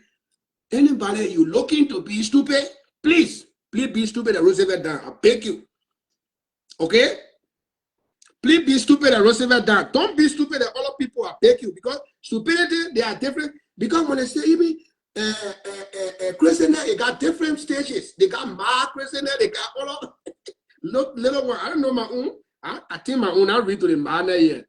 Anybody you looking to be stupid, please be stupid and receive it down. I beg you. Okay? Please be stupid and receive it down. Don't be stupid and other people, I beg you. Because stupidity, they are different. Because when they say even Christian, it got different stages. They got mad Christian, they got all of little one. I don't know my own. I think my own, I read to the man here.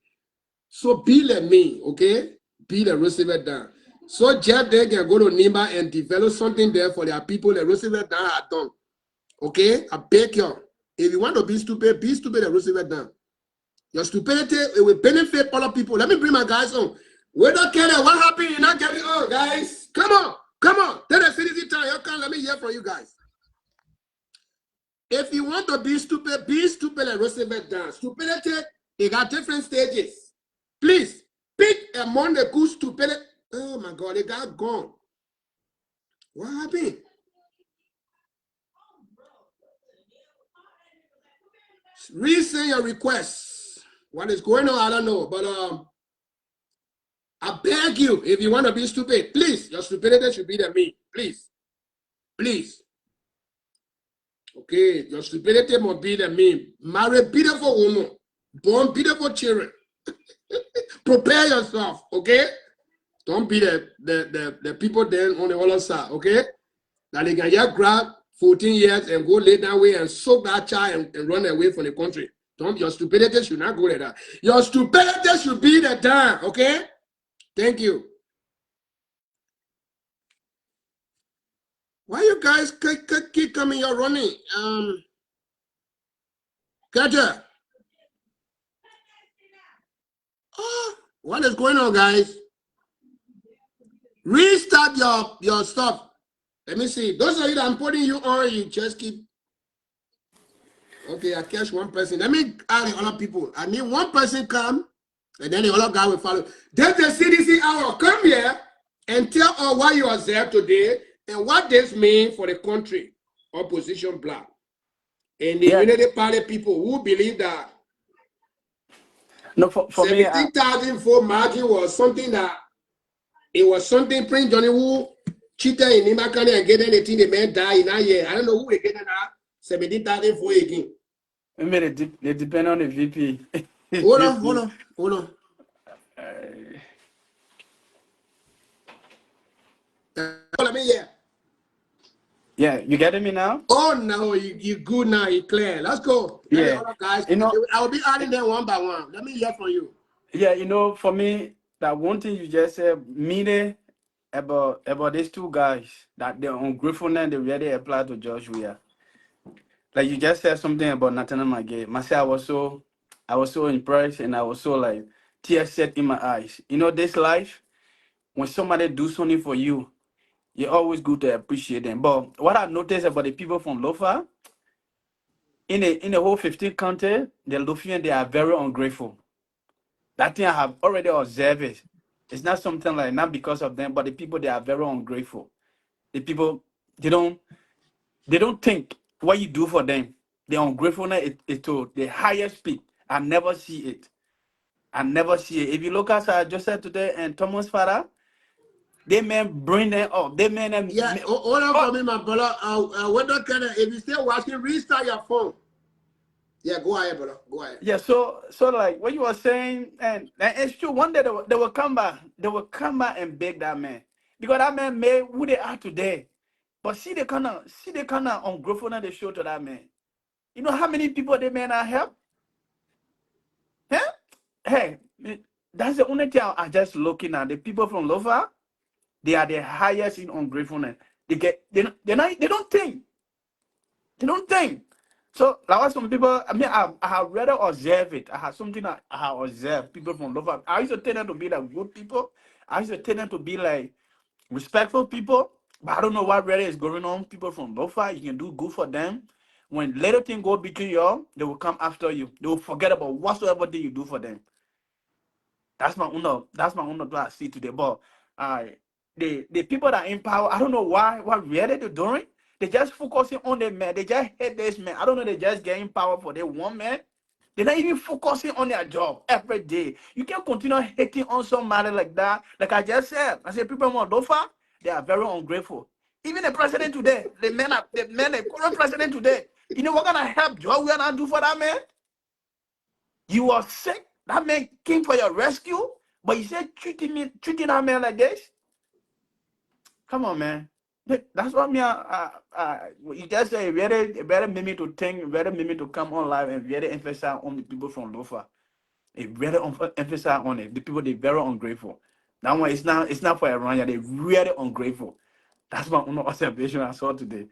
So be like me, okay? Be the receiver down. So Jeff they can go to Nima and develop something there for their people. The receiver down are done. Okay? I beg you. If you want to be stupid and receiver down. Your stupidity, it will benefit other people. Let me bring my guys on. We don't care what happened. You're not getting on, guys. Come on. Come on. Tell the CDC time. You can let me hear from you guys. If you want to be stupid and receive it down. Stupidity, they got different stages. Please, pick among the good stupidity. Oh my God, they got gone. What happened? Resend your requests. What is going on? I don't know. But I beg you, if you want to be stupid, please, your stupidity should be the me. Please. Please. Okay, your stupidity must be the me. Marry beautiful woman. Born beautiful children. Prepare yourself, okay? Don't be the people then on the other side, okay? That they can just grab 14 years and go lay that way and soak that child and run away from the country. Your stupidity should not go like that. Your stupidity should be the time, okay? Thank you. Why you guys keep coming? You're running. Catcher. Oh, what is going on, guys? Restart your stuff. Let me see. Those of you that I'm putting you on, you just keep. Okay, I catch one person. Let me add the other people. I need one person come, and then the other guy will follow. Then the CDC hour. Come here and tell us why you are there today and what this means for the country. Opposition black. And the Unity Party people who believe that no, for 17,000 vote margin was something that it was something Prince Johnny who cheated in Nimakani and getting the thing the man died in a year. I don't know who they getting that 17,000 vote again. I mean, they depend on the VP. Hold on. Let me hear. Yeah, you getting me now? Oh no, you good now, you clear. Let's go. Yeah, Guys, I'll be adding them one by one. Let me hear from you. Yeah, for me, that one thing you just said, meaning about these two guys, that they're ungratefulness, they really apply to Joshua. Like you just said something about Nathaniel Magay. Myself, I was so impressed, and I was so like tears set in my eyes. This life, when somebody do something for you, you're always good to appreciate them. But what I noticed about the people from Lofa, in the whole 15 country, the Lofian, they are very ungrateful. That thing I have already observed it. It's not something like not because of them, but the people, they are very ungrateful. The people, they don't think what you do for them. The ungratefulness is to the highest peak. I never see it. If you look at Joseph today and Thomas' father, they may bring them up. They may them. Yeah, hold on for me, my brother. If you still watching, restart your phone. Yeah, go ahead, brother. Go ahead. Yeah, so like what you were saying, and it's true. One day they will come back. They will come back and beg that man, because that man made who they are today. But see the kind of ungratefulness they show to that man. You know how many people they may not help? Huh? Hey, that's the only thing I just looking at. The people from Lofa, they are the highest in ungratefulness. They don't think. So like what some people, I mean, I have rather observe it. I have something that I have observed people from Lofa. I used to tell them to be like good people. I used to tell them to be like respectful people. But I don't know what really is going on. People from Lofa, you can do good for them. When little thing go between you, they will come after you. They will forget about whatsoever thing you do for them. That's my own that I see today. But the people that in power, I don't know what really they're doing. They just focusing on the man. They just hate this man. I don't know. They just getting power for their one man. They're not even focusing on their job every day. You can't continue hating on somebody like that. Like I just said, I said people in Moldova, they are very ungrateful. Even the president today, the current president today, you know what kind of help job we are not do for that man? You are sick. That man came for your rescue, but you said treating that man like this. Come on, man. That's what me. You just say very made to think, very made me to come on live and very emphasize on the people from Lofa. It really emphasize on it. The people they very ungrateful. That one it's not for everyone. Yeah, they really ungrateful. That's my own observation I saw today.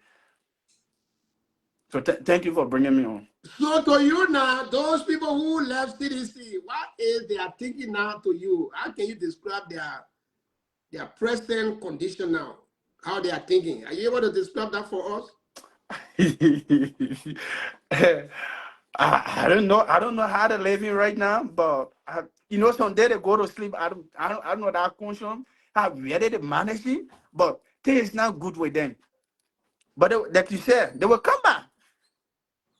So thank you for bringing me on. So to you now, those people who left CDC, what is their thinking now to you? How can you describe their present condition now? How they are thinking? Are you able to describe that for us? I don't know. I don't know how they're living right now, but someday they go to sleep. I don't know that conscience. How really they manage it, but things is not good with them. But like you said, they will come back.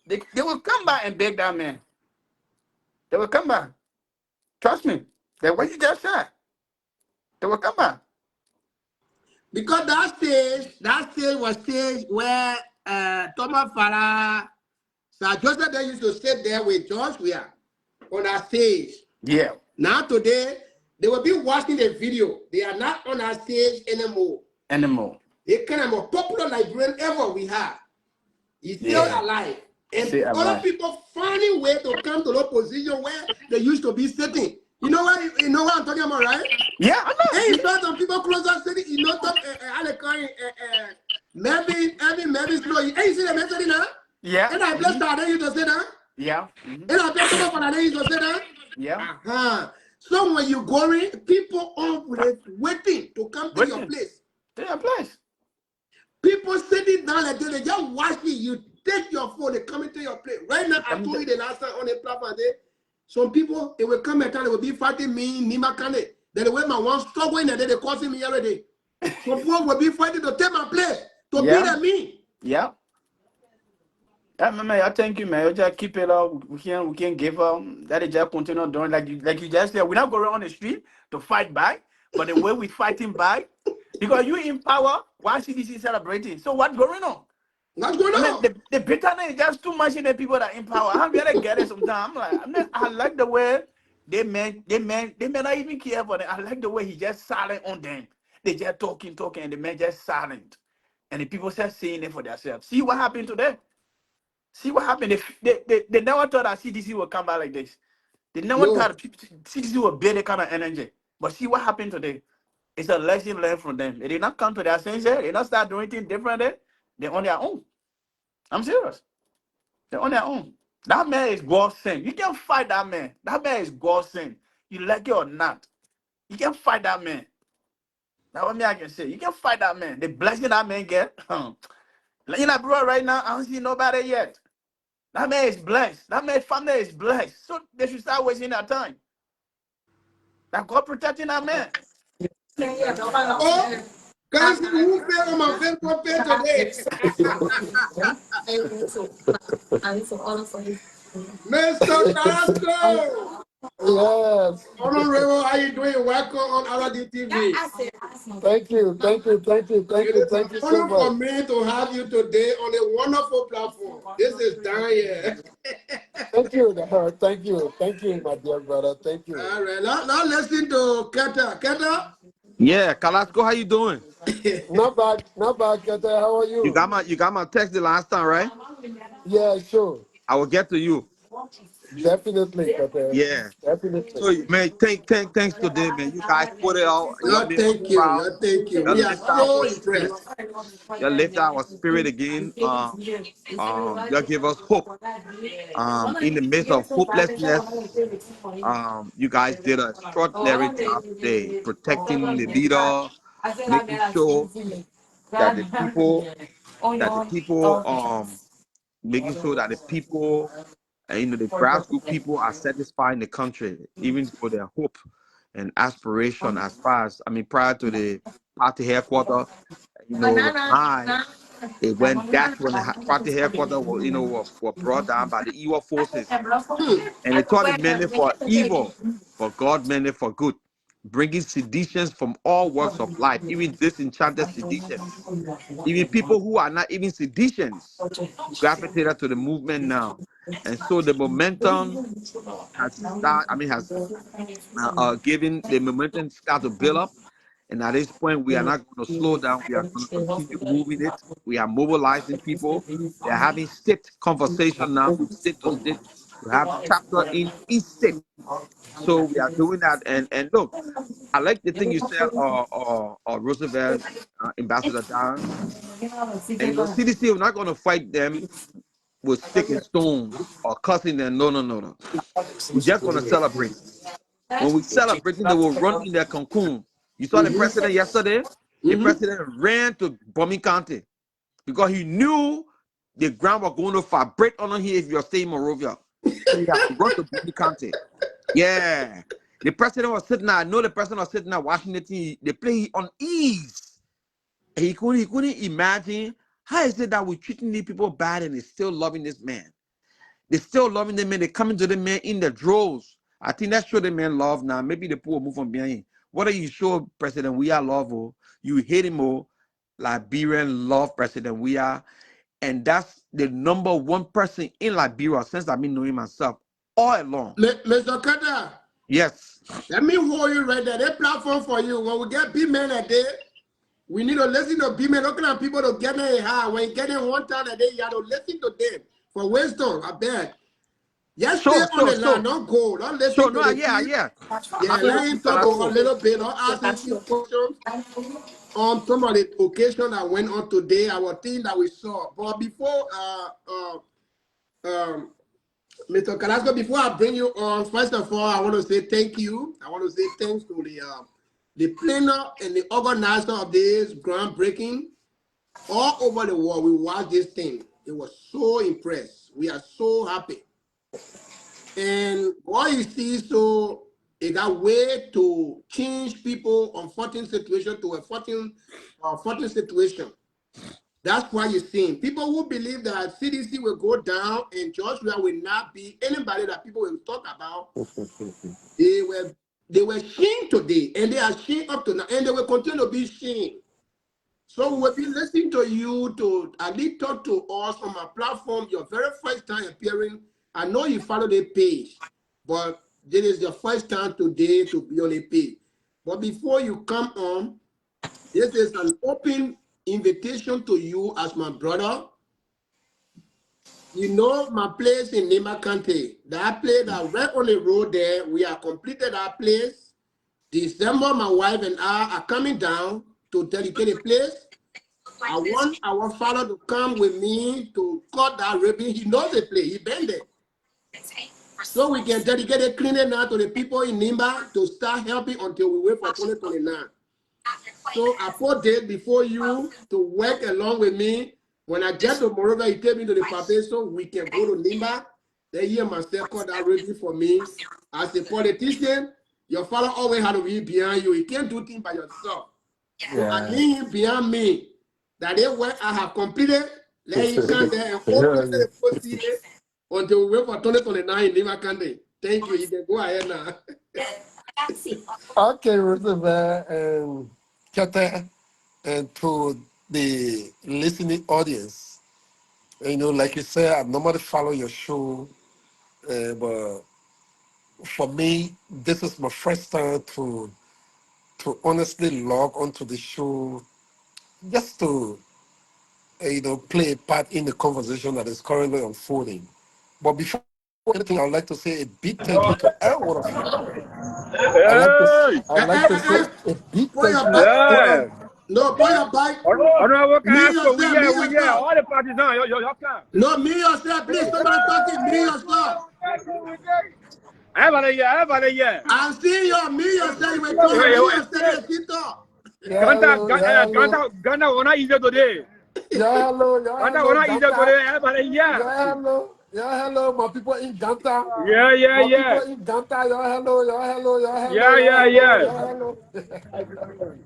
They will come back and beg that man. They will come back. Trust me. That's what you just said. They will come back. Because that stage was stage where Thomas Farah, Sir Joseph, they used to sit there with George Weah on that stage. Yeah. Now today, they will be watching the video. They are not on our stage anymore. They kind of a popular Liberian ever we have. He's still alive. And other people finding way to come to the position where they used to be sitting. You know what I'm talking about, right? Yeah, I know. Hey, you saw some people closer sitting, you know, maybe slow. Hey, you see the message now? Yeah. And I bless that, you to say that? Yeah. And I bless someone for that, you to say that? Yeah. So when you go in, people always waiting to come to your place. To your place. People sitting down like they just watching you take your phone, they come into your place. Right now, I told you the last time on the platform, some people, they will come and they will be fighting me, Nima Kane. Then the way my one struggling and then they causing me every day. Some people will be fighting to take my place, to beat at me. Yeah. Man, I thank you, man. You just keep it up. We can't give up. That is just continue doing like you just said. We're not going on the street to fight back, but the way we fighting back, because you in power, why CDC celebrating? So what's going on? What's going on? The bitterness is just too much in the people that in power. I really get it sometimes. I like the way they may not even care for them. I like the way he just silent on them. They just talking, and the man just silent. And the people start saying it for themselves. See what happened to them? See what happened? They never thought that CDC would come back like this. They never thought CDC would bear the kind of energy. But see what happened today? It's a lesson learned from them. They did not come to their senses. They did not start doing things differently. They're on their own. I'm serious. They're on their own. That man is God's son. You can't fight that man. That man is God's son. You like it or not. You can't fight that man. That's what I can say. You can't fight that man. The blessing that man get. You know, bro, right now, I don't see nobody yet. That man is blessed. That man's family is blessed. So they should start wasting their time. That God protecting that man. Oh, guys, who pay on my Facebook page today? Mr. Carrasco! Yes. Honorable, how you doing? Welcome on RD TV. Thank you so much. For me to have you today on a wonderful platform. This is Daniel. Thank you, my dear brother. Thank you. All right, now listen to Keta. Keta? Yeah, Carrasco, how you doing? Not bad, Kete. How are you? You got my text the last time, right? Yeah, sure. I will get to you. Definitely, Papa. Yeah. Definitely. So man, thanks today, man. You guys put it out. Y'all Yeah, made us thank you. proud. Yeah, thank you. Y'all We are lift our so spirit. impressed. Y'all lift our spirit again. Y'all give us hope. In the midst of hopelessness, you guys did an extraordinary job today, protecting the leader, making sure that the people, that the people, making sure that the people, the grassroots people are satisfied in the country, even for their hope and aspiration. As far as prior to the party headquarters, was high. It went. That's when the party headquarters were brought down by the evil forces, and they thought it meant it for evil, but God meant it for good, bringing seditions from all walks of life, even disenchanted seditions, even people who are not even seditions, gravitated to the movement now, and so the momentum has start. Has given the momentum start to build up. And at this point, we are not going to slow down. We are going to continue moving it. We are mobilizing people. They are having state conversation now from state to state. We have chapter in each state. So we are doing that. And look, I like the thing you said, Roosevelt, Ambassador Don. And CDC, we're not going to fight them with stick and stones or cussing them. No, no, no, no. We're just going to celebrate. When we celebrating, they will run in their cocoon. You saw the president yesterday? The president ran to Bombing County because he knew the ground was going to vibrate on him if you're staying in Monrovia. So he had to run to Bombing County. Yeah. The president was sitting there. I know the president was sitting there watching the team. They play on ease. He couldn't imagine how is it that we're treating these people bad and they're still loving this man. They're still loving the man. They're coming to the man in the droves. I think that show the man love now. Maybe the poor move from behind. What are you show President We Are love? Oh, you hate him. Oh, Liberian love President We Are, and that's the number one person in Liberia since I've been knowing myself all along. Mr. Carter, Yes. let me hold you right there. That platform for you. When we get big men a day, we need to listen to big men. Looking at people to get in high. When you get in one time a day, you have to listen to them for wisdom. I bet. Just stay on the line. Don't go. Don't listen to No, the yeah, thief. yeah. Yeah, I'm let with you, him talk a Carrasco. little bit. Don't ask him few questions on some of the occasion that went on today. Our thing that we saw. But before Mr. Carrasco, before I bring you on, first of all, I want to say thank you. I want to say thanks to the planner and the organizer of this groundbreaking. All over the world, we watched this thing. It was so impressed. We are so happy. And what you see, so it got way to change people unfortunate situation to a fortunate situation. That's why you're seeing people who believe that CDC will go down and Joshua will not be anybody that people will talk about. They were shamed today, and they are shamed up to now, and they will continue to be shamed. So we'll be listening to you to at least talk to us on my platform. Your very first time appearing. I know you follow the page, but this is your first time today to be on the page. But before you come on, this is an open invitation to you as my brother. You know my place in Lima County. That place that right on the road there, we have completed that place. December, my wife and I are coming down to dedicate a place. I want our father to come with me to cut that ribbon. He knows the place. He been there. So we can dedicate a clinic now to the people in Nimba to start helping until we wait for 2029. So I put date before you to work along with me. When I get to Monrovia, you take me to the paper so we can go to Nimba. They hear myself cut that ribbon for me. As a politician, your father always had to be behind you. You can't do things by yourself. So I need him behind me. That is what I have completed. Let him come there and open the proceeding until we wait for 2029 in Lima County. Thank you. You can go ahead now. Okay, Roosevelt and Kata, and to the listening audience. Like you said, I normally follow your show, but for me, this is my first time to honestly log onto the show just to play a part in the conversation that is currently unfolding. But before I anything, I would like to say a big thank you to every one of you. Hey! I would like to say a big Put thank your you. bike. Yeah! No, put your bike. Me yourself, me yourself. All the partisans, y'all come. No, me yourself, please. Somebody talking. Me yourself. Everybody, yeah. I'm seeing you. Me yourself. You were talking. Me yourself. You keep talk. Yeah, hello, yeah, hello. Ghana will not easy today. Yeah, hello, yeah, Ghana will hello, not easy Ganta. today. Everybody, yeah. Yeah, hello. Yeah, hello, my people in Ganta. My Yeah. people in Ganta. Yeah, hello, yeah, hello, yeah, hello, yeah, hello, Yeah. yeah, hello.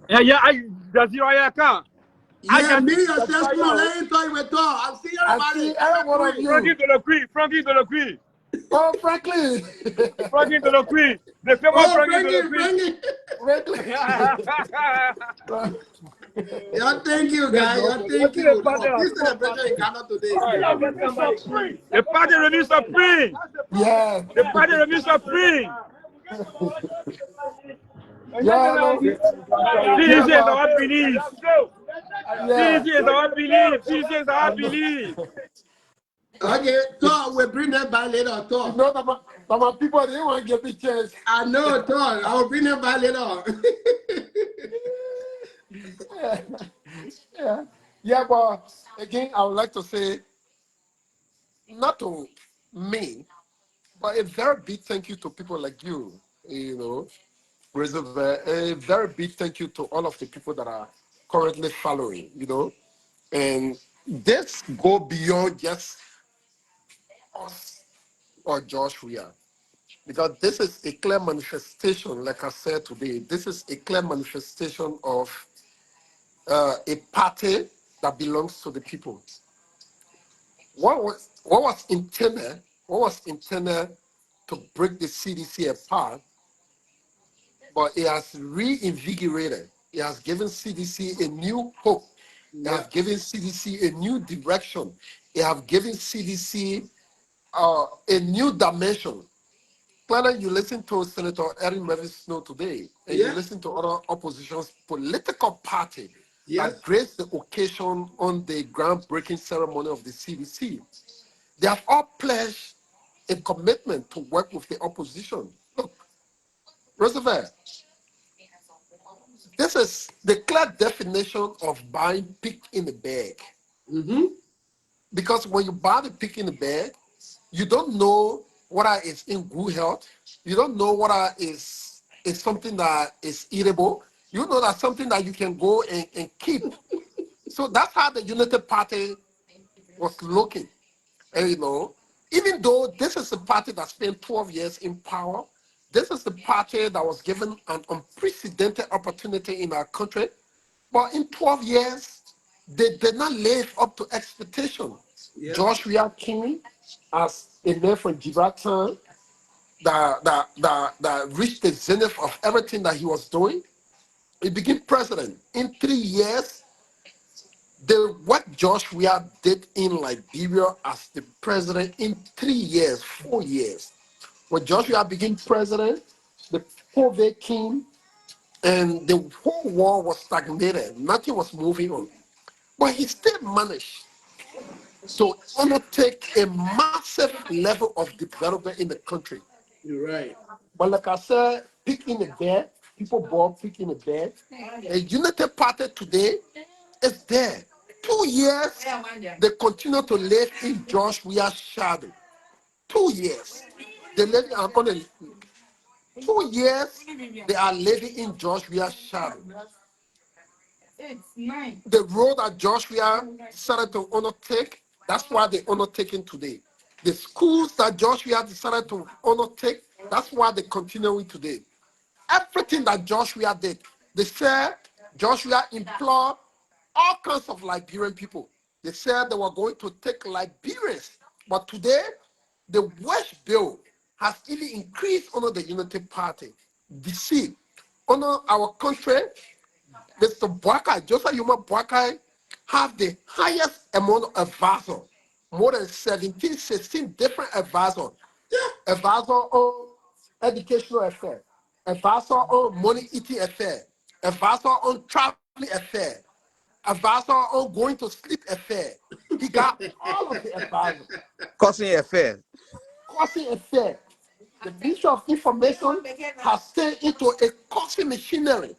Yeah, I just you I can. I Yeah, just me yourself. Come on, let him talk. You were talk. I'm seeing I everybody. see How every one you of doing? you. Frankie de la Queen. Oh, Franklin. Frankie de la Queen. The famous Oh, Frankie de la Frankie, Queen. Frankie. Franklin. Yeah, thank you, guys. Yeah, thank What's the you. party? No, this celebration in Ghana today is big. The party remains supreme. Yeah. The party remains supreme. Yeah, hello. Yeah, CDC is but our belief. yeah. CDC is our belief. CDC is our I know. belief. Okay, talk. We'll bring that back later. You Talk. know that my people they want to give me chance. I know, talk. I will bring that back later. Yeah. Yeah, but again, I would like to say not to me, but a very big thank you to people like you know, Reservoir. A very big thank you to all of the people that are currently following, and this go beyond just us or Joshua. Because this is a clear manifestation, like I said today, this is a clear manifestation of a party that belongs to the people. What was intended to break the CDC apart, but it has reinvigorated. It has given CDC a new hope. It Yeah. has given CDC a new direction. It has given CDC a new dimension. Clara, you listen to Senator Erin Mavis Snow today, and you Yeah. listen to other opposition's political party Yes. that graced the occasion on the groundbreaking ceremony of the CDC. They have all pledged a commitment to work with the opposition. Look, Roosevelt, this is the clear definition of buying pig in the bag. Mm-hmm. Because when you buy the pig in the bag, you don't know whether it's in good health. You don't know whether it's something that is eatable. You know that's something that you can go and keep. So that's how the United Party was looking. And even though this is a party that spent 12 years in power, this is the party that was given an unprecedented opportunity in our country. But in 12 years, they did not live up to expectation. Yeah. Joshua King, as a man from Gibraltar, that reached the zenith of everything that he was doing, he became president. In 3 years, what Joshua did in Liberia as the president in 3 years, 4 years. When Joshua became president, the COVID came and the whole war was stagnated. Nothing was moving on. But he still managed to undertake a massive level of development in the country. You're right. But like I said, pick in the bed, people bought pick in the bed. A United Party today is there. 2 years, they continue to live in Joshua's shadow. 2 years. They live on the 2 years, they are living in Joshua's shadow. The road that Joshua decided to undertake, that's why they undertaking today. The schools that Joshua decided to undertake, that's why they're continuing today. Everything that Joshua did, they said Joshua implored all kinds of Liberian people. They said they were going to take Liberians. But today, the West Bill has even increased under the Unity Party. DC, under our country, Mr. Boakai, Joseph Yuma Boakai, have the highest amount of advisors, more than 17, 16 different advisors. Advisor on educational affairs, advisor on money eating affairs, advisor on traveling affairs, advisor on going to sleep affairs. He got all of the advisors. Causing affair. causing affair. The Ministry of Information has turned into a causing machinery.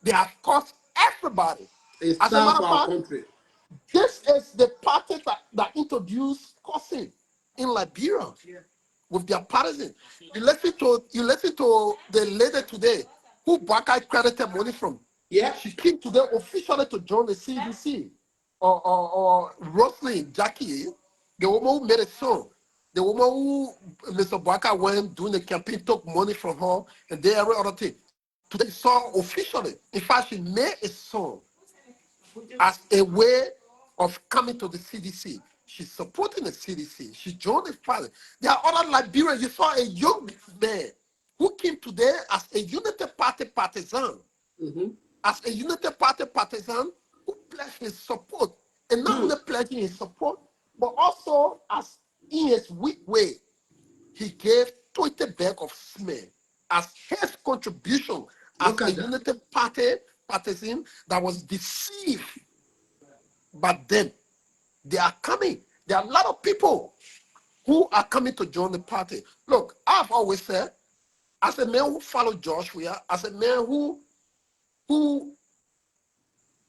They have caused everybody. It's As a sad matter for of our fact, country. this is the party that introduced causing in Liberia with their partisan. You listen to the lady today who Baka credited money from. Yeah. She came today officially to join the CDC. Or Roslyn Jackie, the woman who made a song. The woman who Mr. Baka went doing the campaign, took money from her, and they every other thing. Today you saw officially. In fact, she made a song as a way of coming to the CDC. She's supporting the CDC. She joined the party. There are other Liberians. You saw a young man who came today as a Unity Party partisan, Mm-hmm. as a Unity Party partisan who pledged his support. And not only pledging his support, but also as in his weak way, he gave 20 bag of smear as his contribution as Look a at that. Unity Party partisan that was deceived. But then they are coming. There are a lot of people who are coming to join the party. Look, I've always said, as a man who followed Joshua, as a man who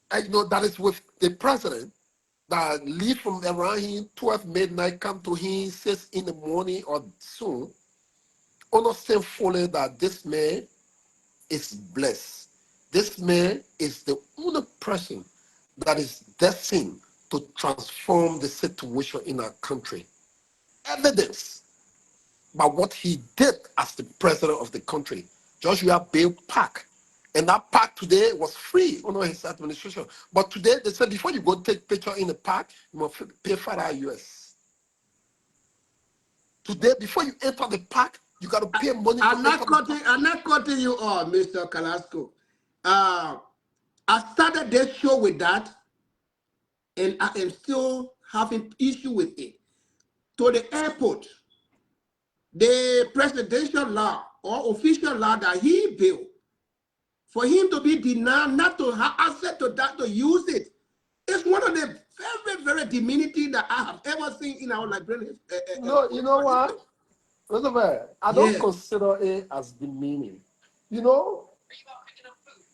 that is with the president, that leave from around him 12 midnight, come to him 6 in the morning or soon, understand fully that this man is blessed. This man is the only person that is destined to transform the situation in our country. Evidence by what he did as the president of the country. Joshua built park. And that park today was free under his administration. But today they said before you go take picture in the park, you must pay $5. Today, before you enter the park, you got to pay money to enter the park. I'm not cutting you off, Mr. Carrasco. I started this show with that, and I am still having issue with it. To the airport, the presidential law or official law that he built, for him to be denied not to have access to that, to use it, it's one of the very, very demeaning that I have ever seen in our Liberian. No, you know what? Elizabeth, I don't Yes. consider it as demeaning. You know,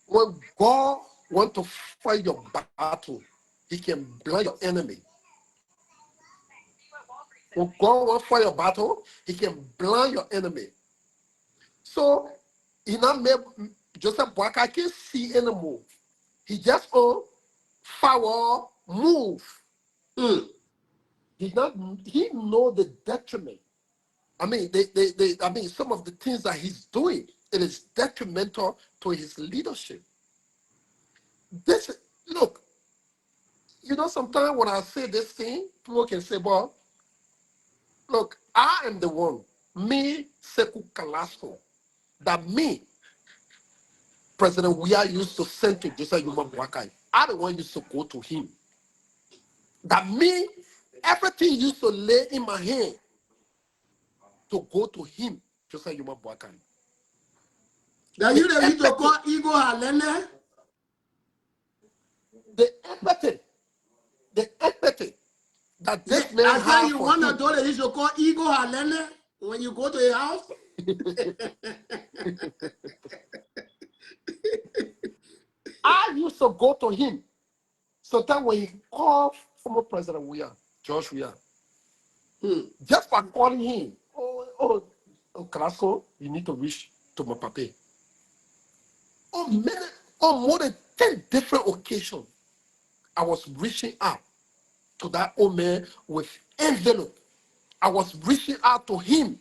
when God wants to fight your battle, he can blind your enemy. When God wants to fight your battle, he can blind your enemy. So, he not made Joseph Boaka can't see anymore. He just forward move. He know the detriment. I mean, I mean, some of the things that he's doing, it is detrimental to his leadership. This, look, you know, sometimes when I say this thing, people can say, well, look, I am the one, me, Sekou Kalasco, that me, President Weah used to send to Joseph Yuma Boakai. I the one used to go to him. That me, everything used to lay in my hand to go to him, Joseph Yuma Boakai. That The you used to call Ego Halene? the empathy that Yeah, this man I said has you for want to him. do that you should call Ego Halene when you go to a house? I used to go to him. Sometimes when he called former President Weah, George Weah, just by calling him, oh, Carrasco, you need to reach to my papa. On more than 10 different occasions, I was reaching out to that old man with envelope. I was reaching out to him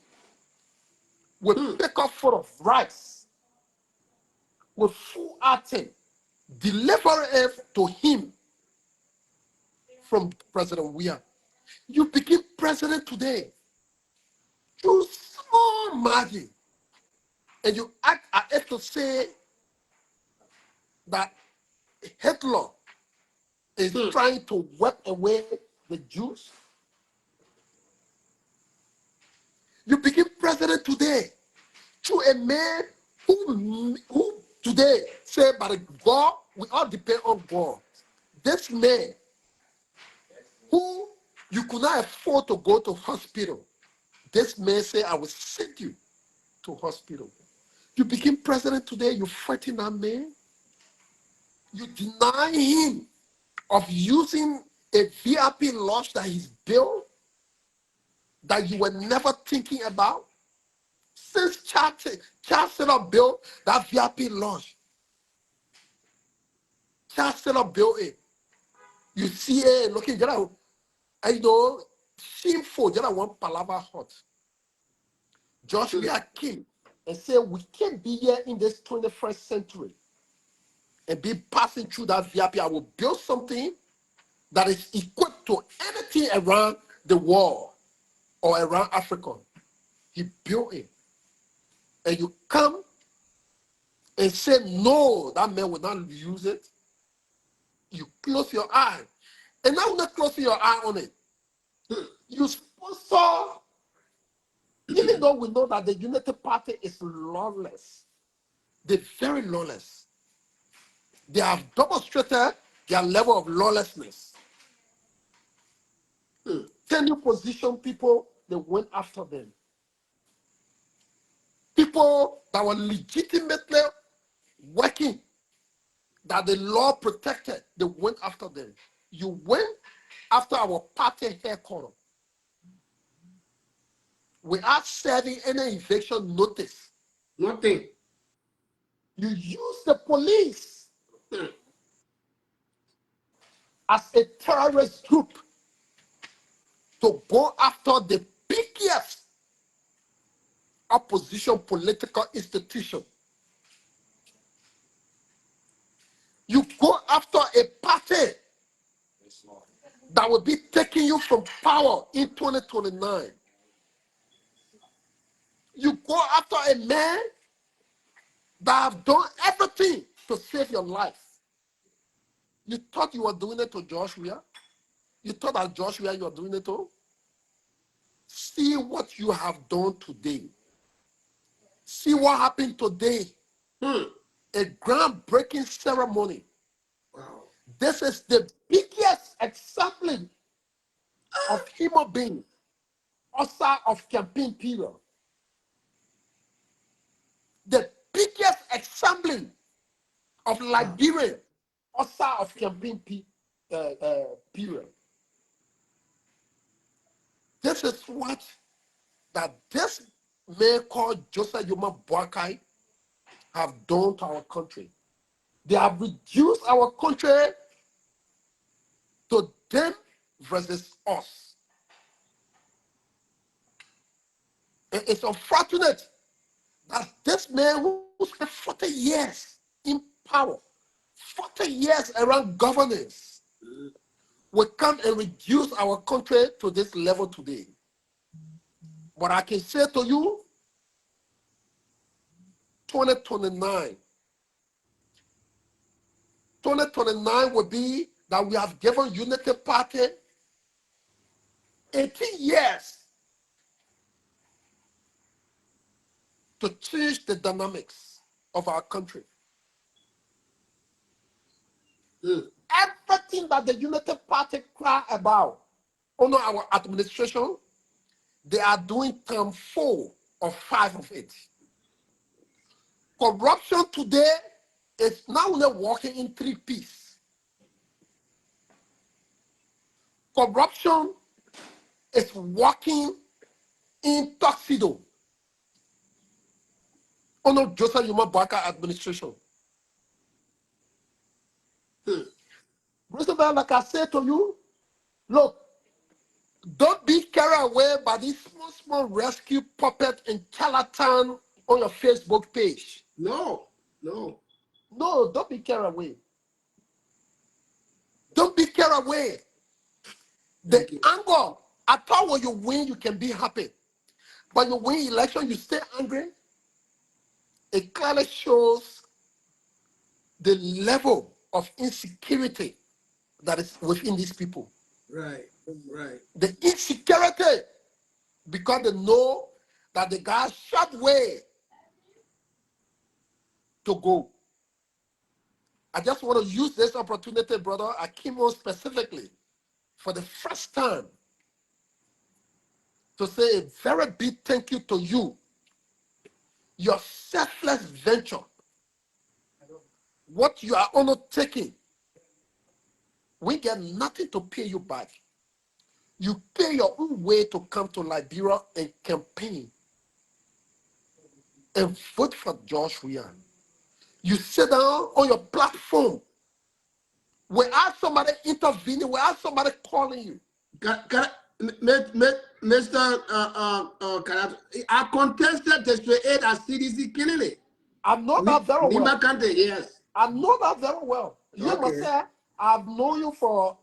with pickup full of rice, with full item, delivering it to him from President Weah. You became president today through small margin, and you act as if to say that Hitler is trying to wipe away the Jews. You became president today through a man who today say, by God, we all depend on God. This man who you could not afford to go to hospital, this man say, I will send you to hospital. You became president today, you fighting that man. You deny him of using a VIP lodge that he's built that you were never thinking about. Since Chad set up built that VIP lodge, Chad set up built it. You see it looking just like, I know, shameful, just like one palava hot. Joshua came and said, we can't be here in this 21st century and be passing through that VIP. I will build something that is equipped to anything around the world or around Africa. He built it. And you come and say, no, that man will not use it. You close your eye. And now not closing your eye on it. You sponsor, even though we know that the Unity Party is lawless. They're very lawless. They have demonstrated their level of lawlessness. 10 new position people, they went after them. People that were legitimately working, that the law protected, they went after them. You went after our party headquarters without serving any eviction notice. Nothing. You use the police as a terrorist group to go after the biggest opposition political institution. You go after a party that will be taking you from power in 2029. You go after a man that have done everything to save your life. You thought you were doing it to Joshua? You thought that Joshua you were doing it to? See what you have done today. See what happened today. A groundbreaking ceremony. Wow. This is the biggest example of human being outside of campaign period. The biggest example of Liberian outside of campaign period. This is what that this man called Joseph Yuma Boakai have done to our country. They have reduced our country to them versus us. And it's unfortunate that this man who spent 40 years in power, 40 years around governance, will come and reduce our country to this level today. But I can say to you, 2029 will be that we have given Unity Party 18 years to change the dynamics of our country. Everything that the Unity Party cry about under our administration, they are doing term 4 or 5 of it. Corruption today is now only working in 3 pieces. Corruption is working in tuxedo under Joseph Yuma Boakai administration. Roosevelt, like I said to you, look, don't be carried away by this small rescue puppet and charlatan on your Facebook page. No. No, don't be carried away. Don't be carried away. The anger, I thought when you win, you can be happy. But you win election, you stay angry. It clearly shows the level of insecurity that is within these people. Right. The insecurity, because they know that the guy short way to go. I just want to use this opportunity, brother. I came on specifically for the first time to say a very big thank you to you. Your selfless venture, what you are undertaking, we get nothing to pay you back. You pay your own way to come to Liberia and campaign and vote for George Weah. You sit down on your platform without somebody intervening, without somebody calling you. Mr. I contested District 8 at CDC Kennedy. I know that very well. Nima Kante, yes. I know that very well. You Okay. must say, I've known you for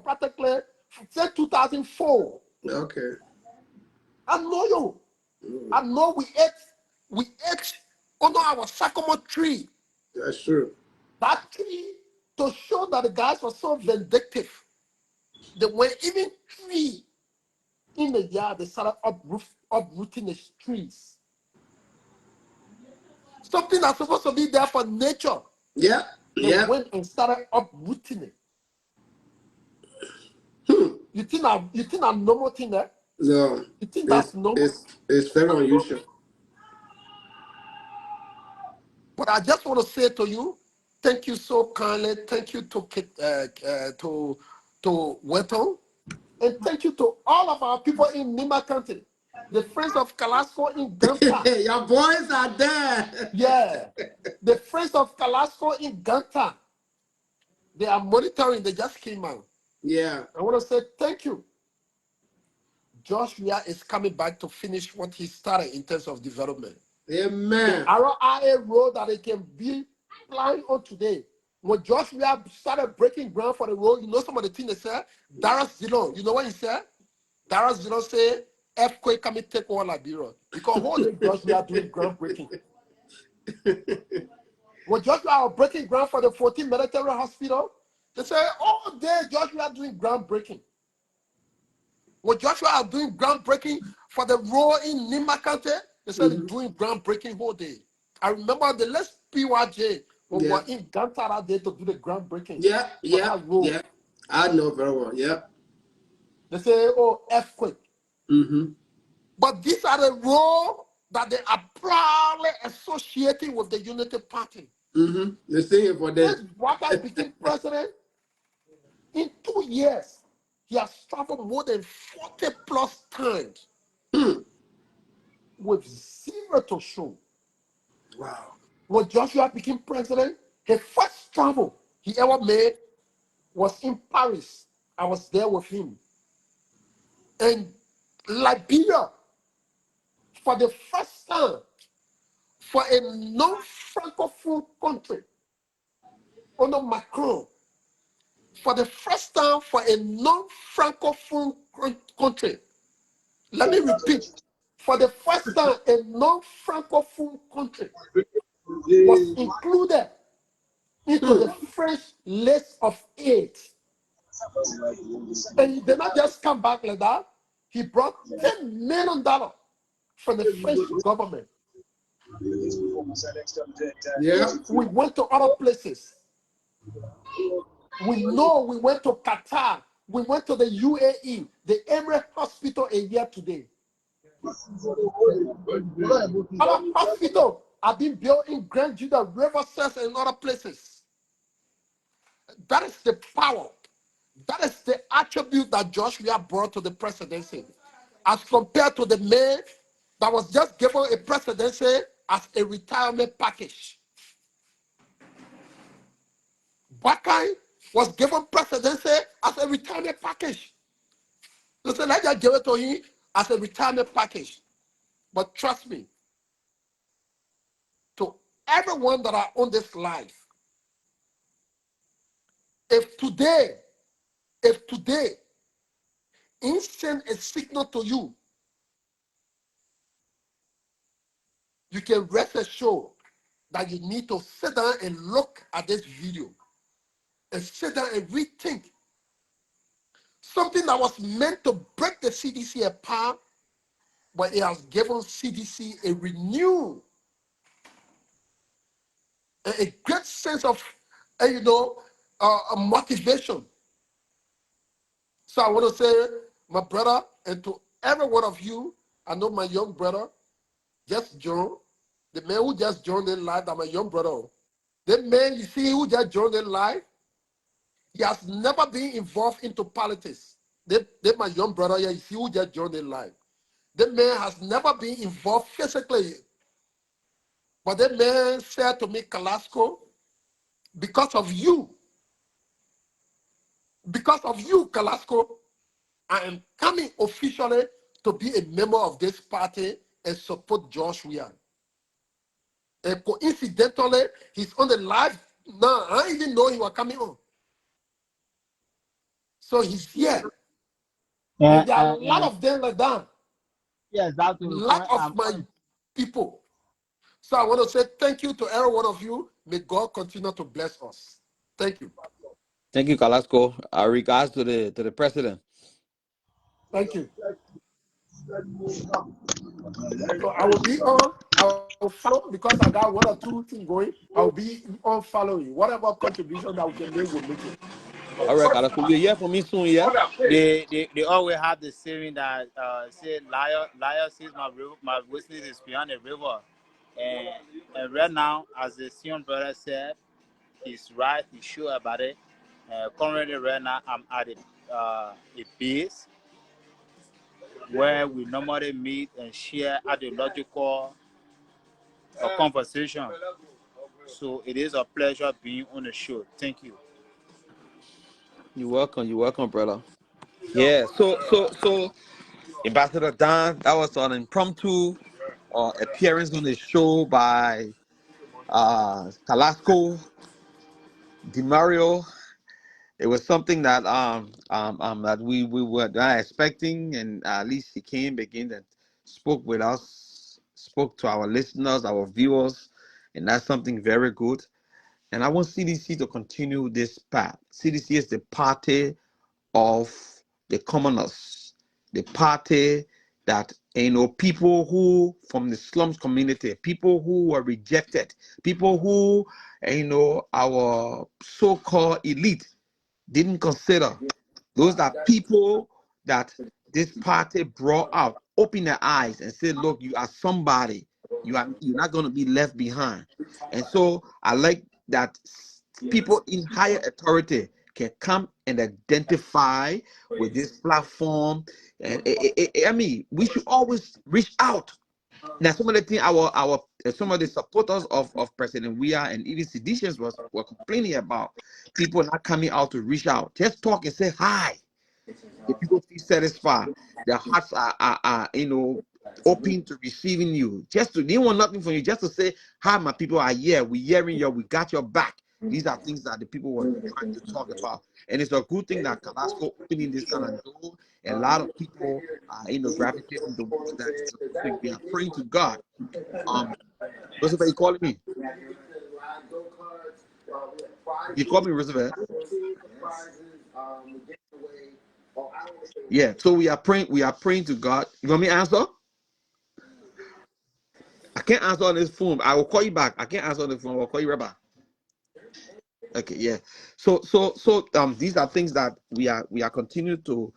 practically since 2004. Okay. I know you. I know we ate under our sycamore tree. That's true. That tree, to show that the guys were so vindictive, they were even tree in the yard, they started uprooting the trees. Something that's supposed to be there for nature. Yeah. They went and started uprooting it. You think a normal thing there? So You think that's normal? It's very unusual. But I just want to say to you, thank you so kindly. Thank you to Weton, and thank you to all of our people in Nima County, the Friends of Kalasco in Ganta. Your boys are there. Yeah, the Friends of Kalasco in Ganta. They are monitoring. They just came out. Yeah. I want to say thank you. Josh Weah is coming back to finish what he started in terms of development. Amen. The RIA road that they can be flying on today. When Josh Weah started breaking ground for the road, you know some of the things they said? Darius Zilon, you know what he said? Darius Zilon said, earthquake coming take over Liberia. Because whole day Josh Weah doing groundbreaking. When Josh Weah was breaking ground for the 14th military hospital, they said all day Josh Weah doing groundbreaking. When Joshua was doing groundbreaking for the road in Nima County, they said doing groundbreaking whole day. I remember the last PYJ when we were in Ganta that day to do the groundbreaking. Yeah. I know very well. Yeah. They say, oh, earthquake. But these are the roads that they are proudly associating with the Unity Party. They say it for This them. Waka became president in 2 years. He has traveled more than 40 plus times with zero to show. Wow. When Joshua became president, the first travel he ever made was in Paris. I was there with him. And Liberia, for the first time, for a non-Francophone country, under Macron, for the first time for a non-Francophone country, let me repeat, for the first time, a non-Francophone country was included into the French list of 8. And he did not just come back like that. He brought $10 million from the French government. Yeah. We went to other places. We know we went to Qatar. We went to the UAE, the Emirates Hospital a year today. Our hospital have been built in Grand Judah, Riverside, and other places. That is the power. That is the attribute that Joshua brought to the presidency, as compared to the man that was just given a presidency as a retirement package. Bakai was given presidency as a retirement package. Listen, I just give it to him as a retirement package. But trust me, to everyone that are on this life, if today he send a signal to you, you can rest assured that you need to sit down and look at this video and sit down and rethink something that was meant to break the CDC apart, but it has given CDC a renewed, a great sense of, a motivation. So I want to say, my brother, and to every one of you. I know my young brother just joined. The man who just joined in live, that my young brother. The man you see who just joined in live, he has never been involved into politics. They my young brother here, you see who just joined in live. The man has never been involved physically. But the man said to me, Kalasco, because of you, Kalasco, I am coming officially to be a member of this party and support Josh Weah. And coincidentally, he's on the live now. I didn't even know he was coming on. So he's here. And there are a lot of them like that. Yes, that's A the lot point. of my people. So I want to say thank you to every one of you. May God continue to bless us. Thank you. Thank you, Kalasco. Regards to the president. Thank you. So I will be on. I will follow because I got 1 or 2 things going. I will be on following. Whatever contribution that we can make, we'll make it. All right, Kalasco. You'll hear from me soon, yeah? They always have the saying that say liar says my business is beyond the river. And right now, as the senior brother said, he's right, he's sure about it. Currently right now I'm at a base where we normally meet and share ideological conversation. So it is a pleasure being on the show. Thank you. You're welcome, brother. Yeah, so Ambassador Don, that was an impromptu appearance on the show by Kalasco, DiMario. It was something that that we were not expecting, and at least he came again and spoke with us, spoke to our listeners, our viewers, and that's something very good. And I want CDC to continue this path. CDC is the party of the commoners, the party that people who from the slums community, people who were rejected, people who our so-called elite didn't consider. Those are people that this party brought out, open their eyes and said, look, you are somebody. You're not going to be left behind. And so I like that people in higher authority can come and identify with this platform. And I mean, we should always reach out. Now, some of the things some of the supporters of President Weah and even seditionists were complaining about people not coming out to reach out. Just talk and say hi. If people feel satisfied, their hearts are open to receiving you. They want nothing from you, just to say hi. My people are here. We hearing you. We got your back. These are things that the people were trying to talk about, and it's a good thing that Carrasco opening this kind of door. A lot of people are gravitating towards that. It's a good thing. We are praying to God. Roosevelt, you calling me? You call me, Roosevelt? Yeah. So we are praying. We are praying to God. You want me to answer? I can't answer on this phone. I will call you back. I can't answer on the phone. I'll call you right back. Okay, yeah. So these are things that we are continuing to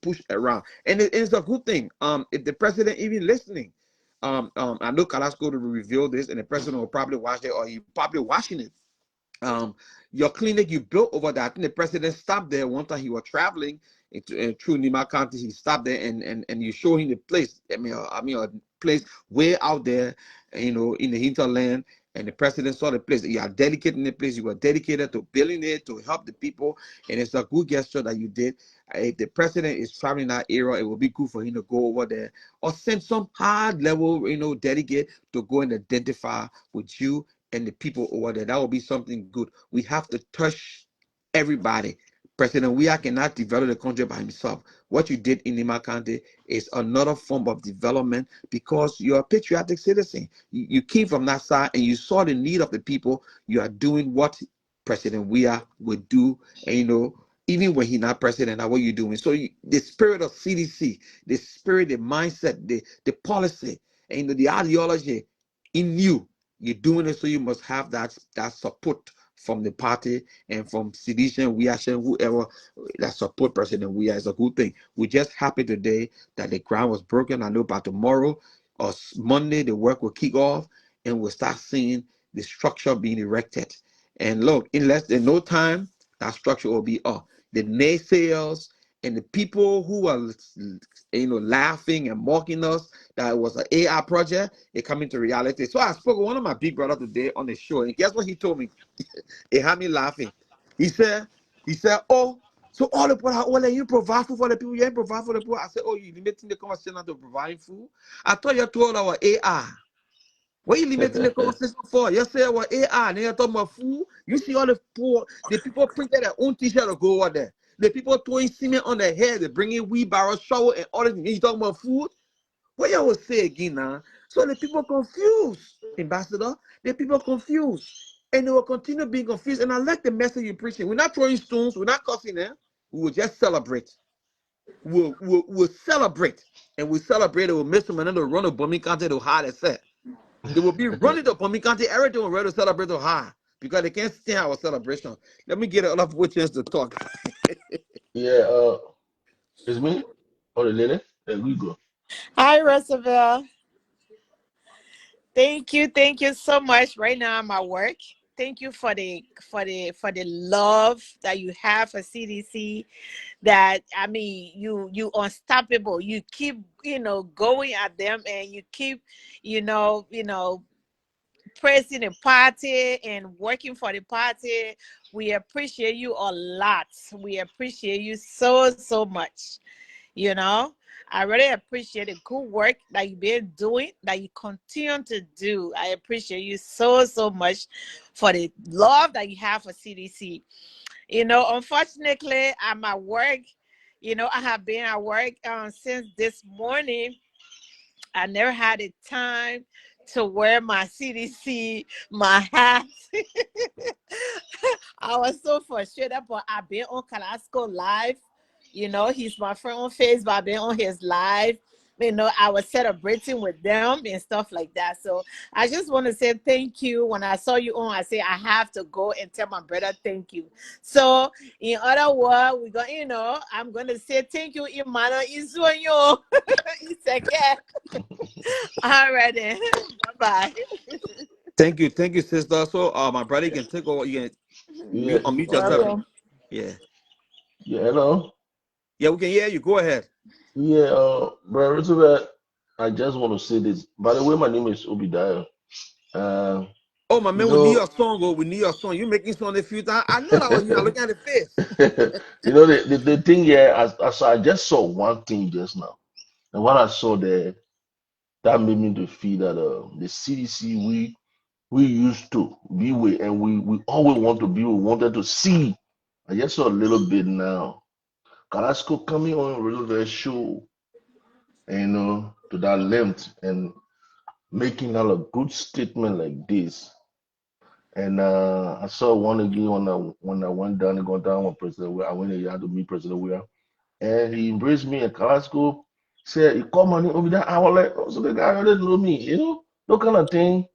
push around, and it's a good thing. If the president even listening, I know Carrasco to reveal this, and the president will probably watch it, or he probably watching it. Your clinic you built over there, I think the president stopped there one time he was traveling through Nima County. He stopped there and you show him the place. I mean a place way out there, in the hinterland. And the president saw the place. You are dedicating the place. You were dedicated to building it to help the people, and it's a good gesture that you did. If the president is traveling that area, it will be good for him to go over there or send some high level, delegate to go and identify with you and the people over there. That will be something good. We have to touch everybody. President Weah cannot develop the country by himself. What you did in Nima County is another form of development because you're a patriotic citizen. You came from that side and you saw the need of the people. You are doing what President Weah would do, and even when he's not president, what you're doing. So the spirit of CDC, the spirit, the mindset, the policy, and the ideology in you, you're doing it, so you must have that support from the party and from CDC and whoever that support President Weah. Is a good thing. We're just happy today that the ground was broken. I know by tomorrow or Monday the work will kick off and we'll start seeing the structure being erected. And look, in less than no time, that structure will be up. The naysayers and the people who are laughing and mocking us that it was an AI project, it coming to reality. So I spoke with one of my big brother today on the show, and guess what he told me? It had me laughing. He said, oh, so all the people are, well, you provide food for the people, you ain't provide for the people. I said, oh, you limiting the conversation to providing food? I thought you told our AI. What are you limiting the conversation for? You say what AI, and you're talking about food. You see all the poor, the people printed their own t-shirt to go over there. The people throwing cement on their head, they bringing wheelbarrow, shovel, and all this. You talking about food? What you will say again now? So the people confused, Ambassador. The people confused. And they will continue being confused. And I like the message you're preaching. We're not throwing stones, we're not cussing them. We will just celebrate. We'll celebrate. And we celebrate, we'll miss them and then they'll run a bombing county to hard as set. They will be running to bombing county, everything will ready to celebrate to high. Because they can't stand our celebration. Let me get a other chance to talk. Yeah, it's me or the lady. There we go. Hi, Roosevelt. Thank you so much. Right now, I'm at work. Thank you for the love that you have for CDC. That I mean, you unstoppable. You keep going at them, and you keep praising the party and working for the party. We appreciate you a lot. We appreciate you so much. You know, I really appreciate the good work that you've been doing, that you continue to do. I appreciate you so much for the love that you have for CDC. Unfortunately, I'm at work. I have been at work since this morning. I never had the time to wear my CDC, my hat. I was so frustrated, but I've been on Carrasco Live. He's my friend on Facebook. I've been on his live. I was celebrating with them and stuff like that. So I just want to say thank you. When I saw you on, I say I have to go and tell my brother thank you. So in other words, we're going, I'm going to say thank you, Imano Izuanyo. All right then. Bye-bye. Thank you, sister. So my brother can take over. You can Yeah, unmute yourself. Welcome. Yeah. yeah, hello. Yeah, we can hear you. Go ahead. Yeah, Brother Elizabeth, I just want to say this. By the way, my name is Obadiah. Uh, Oh my you man, we need know, your song. Oh, we need your song. You making song the few times. I know that was you. I look at the face. the thing here, I just saw one thing just now, and what I saw there, that made me to feel that the CDC we used to be with, and we always want to be. We wanted to see. I just saw a little bit now. Carrasco coming on Real show, to that length and making out a good statement like this. And I saw one again when I went down and got down with President Weah. I went there to meet President Weah, and he embraced me. And Carrasco said, "He called my name over there." I was like, "Oh, so the guy already know me, no kind of thing."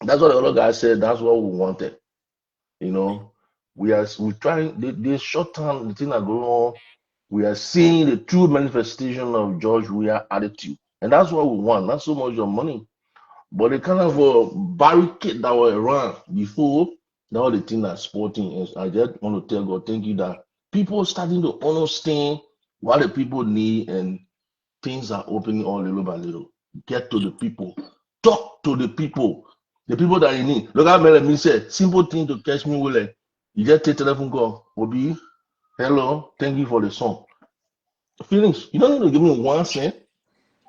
That's what the other guy said. That's what we wanted, you know. We trying the short term the thing that going on. We are seeing the true manifestation of George Weah attitude, and that's what we want. Not so much your money, but the kind of barricade that were around before. Now the thing that's sporting is. I just want to tell God, thank you that people starting to understand what the people need, and things are opening all little by little. Get to the people, talk to the people that you need. Look at me say simple thing to catch me with. You just take telephone call, Obi. Hello, thank you for the song. Finish. You don't need to give me 1 cent,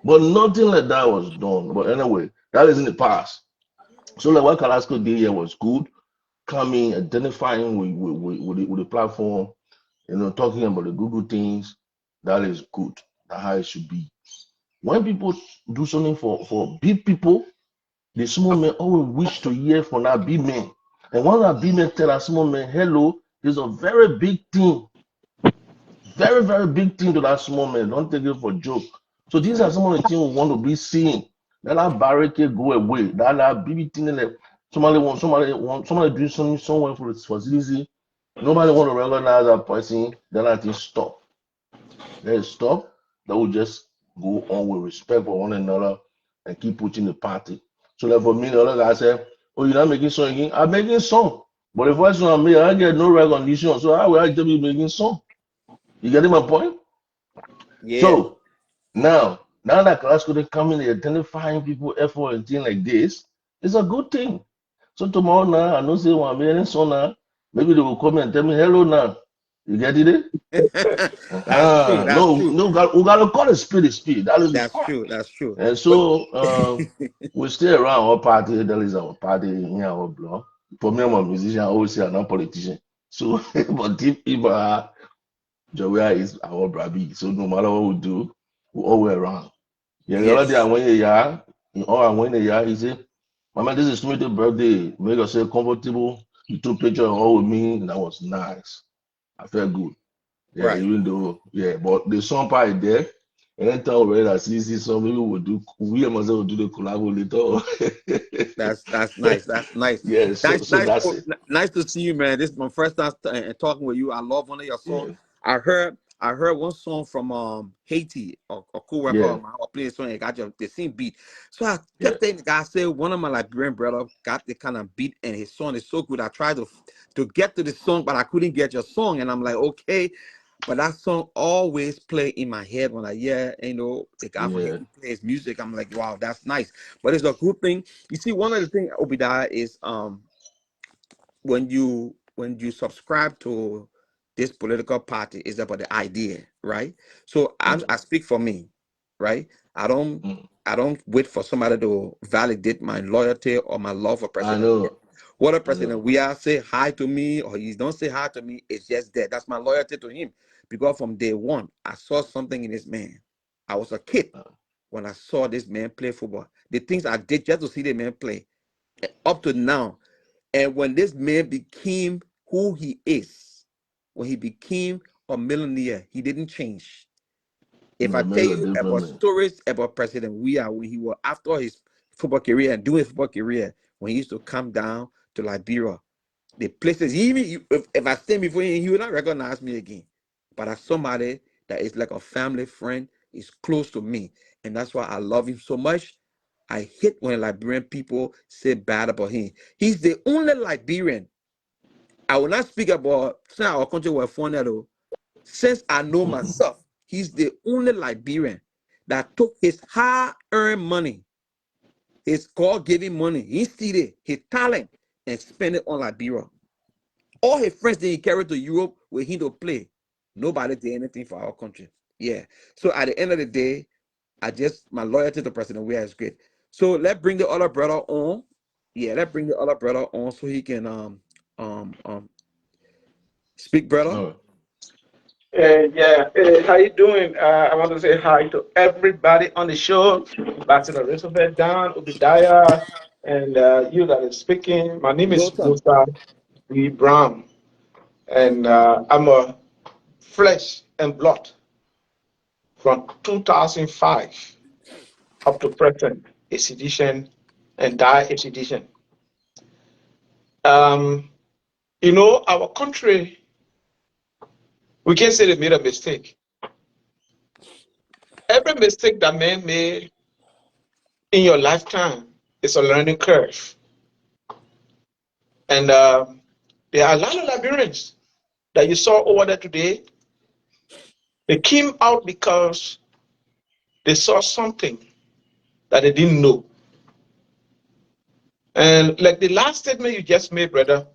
but nothing like that was done. But anyway, that is in the past. So like what Carrasco did here was good. Coming, identifying with the platform, talking about the Google things. That is good. That's how it should be. When people do something for big people, the small man always wish to hear from that big man. And when that big man tell that small man, hello, there's a very big thing, very, very big thing to that small man. Don't take it for joke. So these are some of the things we want to be seeing. That barricade go away. That big thing, Somebody doing something somewhere for CDC. Nobody want to recognize that person. Then I think stop. Let it stop. That will just go on with respect for one another and keep pushing the party. So like for me, the other guy said, "Oh, you're not making song again? I'm making song. But the first one I made, I get no recognition. So how will I just be making song? You getting my point? Yeah. So now that class could come in identifying people effort and things like this, it's a good thing. So tomorrow now, I know say one million so now, maybe they will come and tell me hello now. You get it? That's true. Uh-huh. That's No, true. no, we gotta call it speed is speed. That is the That's fact. true. That's true. And But so we stay around our party. That is our party in our block. For me, I'm a musician. I always say I'm not a politician. So, but if Joria is our brabby. So no matter what we do, we always around. Yeah, the other day I yes, went here, I went here, he said, Mama, this is Smithy's birthday. Make yourself comfortable. He took picture all with me, and that was nice. I felt good. Yeah, right. even though, yeah, but the song part is there. And then tell me that CC song, maybe we and myself will do the collab later. That's nice. That's nice. Yeah, so that's it. Nice to see you, man. This is my first time talking with you. I love one of your songs. Yeah, I heard one song from Haiti, a co-worker yeah, of mine. I played a song and got the same beat. So I yeah, kept thinking the guy said one of my Liberian brother got the kind of beat and his song is so good. I tried to get to the song, but I couldn't get your song. And I'm like, okay. But that song always play in my head when I hear, the guy from yeah. Haiti plays music. I'm like, wow, that's nice. But it's a good thing. You see, one of the things, Obadiah, is when you subscribe to this political party, is about the idea, right? So Mm, I speak for me, right? I don't mm. I don't wait for somebody to validate my loyalty or my love for I President Weah. know, What a I know. President Weah say hi to me or he don't say hi to me, it's just that. That's my loyalty to him. Because from day one, I saw something in this man. I was a kid Uh, when I saw this man play football. The things I did just to see the man play up to now. And when this man became who he is, when he became a millionaire, he didn't change. If I No, tell man, a you different about man. stories about President Weah when he was after his football career and doing his football career, when he used to come down to Liberia, the places, if I stand before him, he will not recognize me again. But as somebody that is like a family friend, is close to me. And that's why I love him so much. I hate when Liberian people say bad about him. He's the only Liberian. I will not speak about since our country was founded, though. Since I know myself, he's the only Liberian that took his hard-earned money, his God-given money, his talent, and spent it on Liberia. All his friends that he carried to Europe with him to play. Nobody did anything for our country. Yeah. So at the end of the day, my loyalty to President Weah is great. So let's bring the other brother on. Yeah, let's bring the other brother on so he can speak, brother. All right. Yeah, how you doing? I want to say hi to everybody on the show. Ambassador Roosevelt, Dan, Obadiah, and you that is speaking. My name is Milton. Musa B. Brown, and I'm a flesh and blood from 2005 up to present, a sedition and die a sedition. Um, our country, we can say they made a mistake. Every mistake that man made in your lifetime is a learning curve. And there are a lot of Liberians that you saw over there today. They came out because they saw something that they didn't know. And like the last statement you just made, brother,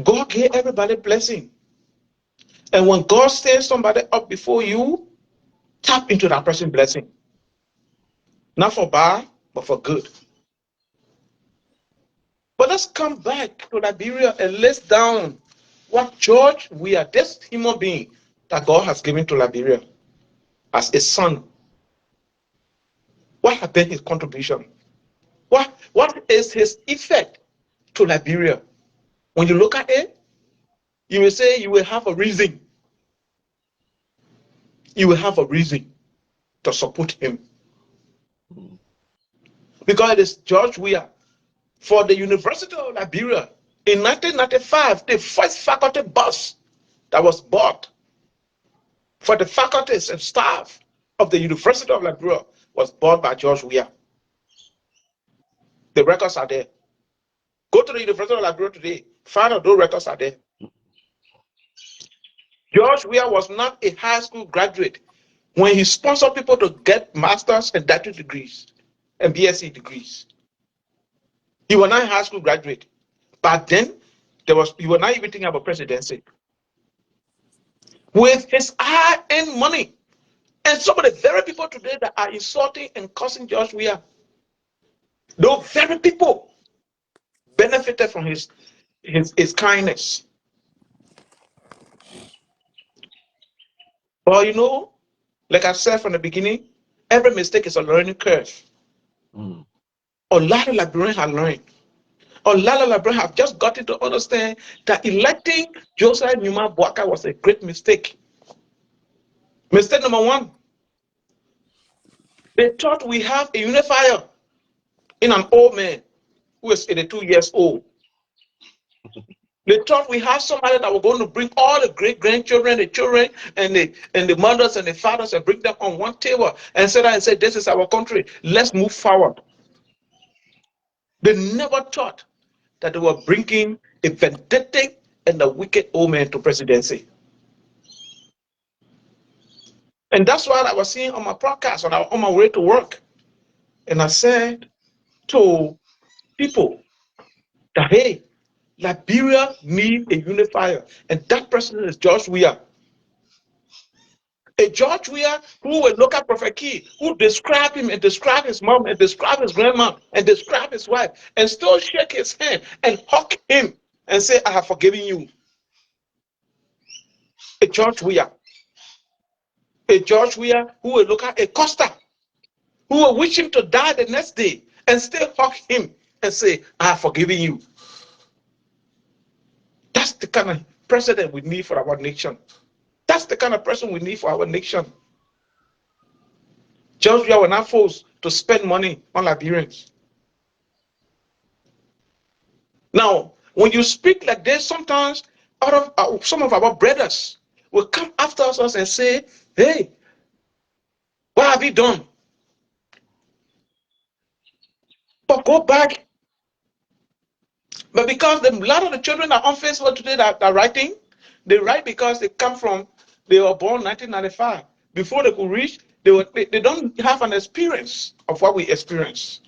God gave everybody blessing. And when God sends somebody up before you, tap into that person's blessing. Not for bad, but for good. But let's come back to Liberia and let's down what George we are, this human being that God has given to Liberia as a son. What has been his contribution? What is his effect to Liberia? When you look at it, you will say you will have a reason. You will have a reason to support him. because it is George Weah for the University of Liberia in 1995, the first faculty bus that was bought for the faculties and staff of the University of Liberia was bought by George Weah. The records are there. Go to the University of Liberia today, find out those records are there. George Weah was not a high school graduate when he sponsored people to get master's and doctorate degrees and BSc degrees. He was not a high school graduate. But then he was not even thinking about presidency. With his high-end money. And some of the very people today that are insulting and cursing George Weah, those very people benefited from his kindness. But you know, like I said from the beginning, every mistake is a learning curve. A lot of Liberians have learned. A lot of Liberians have just gotten to understand that electing Josiah Numa Boaka was a great mistake. Mistake number one, they thought we have a unifier in an old man who is 82 years old. They thought we had somebody that was going to bring all the great-grandchildren, the children, and the mothers and the fathers and bring them on one table and sit down and say, this is our country. Let's move forward. They never thought that they were bringing a vindictive and a wicked old man to presidency. And that's what I was seeing on my podcast on my way to work. And I said to people that, hey, Liberia needs a unifier, and that person is George Weah. A George Weah who will look at Prophet Key, who describe him and describe his mom and describe his grandma and describe his wife, and still shake his hand and hug him and say, I have forgiven you. A George Weah. A George Weah who will look at a Costa, who will wish him to die the next day and still hug him and say, I have forgiven you. That's the kind of president we need for our nation. That's the kind of person we need for our nation. George Weah were not forced to spend money on Liberians. Now, when you speak like this, sometimes some of our brothers will come after us and say, hey, what have you done? But go back. But because a lot of the children are on Facebook today that are writing, they write because they were born 1995. Before they could reach, they don't have an experience of what we experience.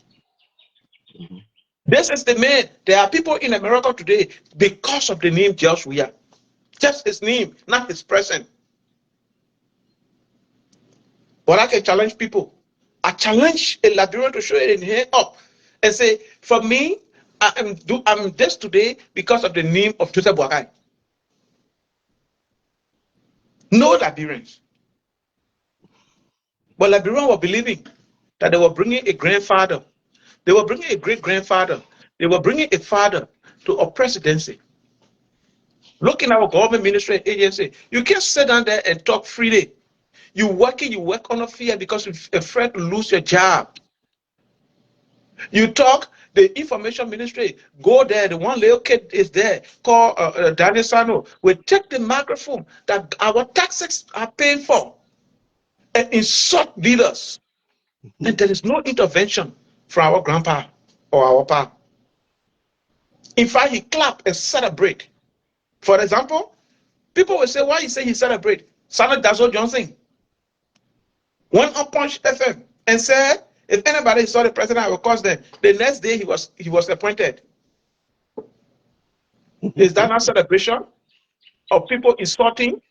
This is the man. There are people in America today because of the name George Weah. Just his name, not his present. But I can challenge people. I challenge a Liberian to show it in hand up and say, for me, I'm this today because of the name of Joseph Boakai. No Liberians. But Liberians were believing that they were bringing a grandfather. They were bringing a great-grandfather. They were bringing a father to a presidency. Look in our government ministry and agency. You can't sit down there and talk freely. You work under fear because you're afraid to lose your job. You talk, the information ministry, go there, the one little kid is there, called Daniel Sano, will take the microphone that our taxes are paying for and insult leaders. And there is no intervention from our grandpa or our pa. In fact, he clap and celebrate. For example, people will say, why you say he celebrate? Sana Dazo Johnson went on Punch FM and said, if anybody saw the president, I will cause them. The next day he was appointed. Is that not celebration of people insulting?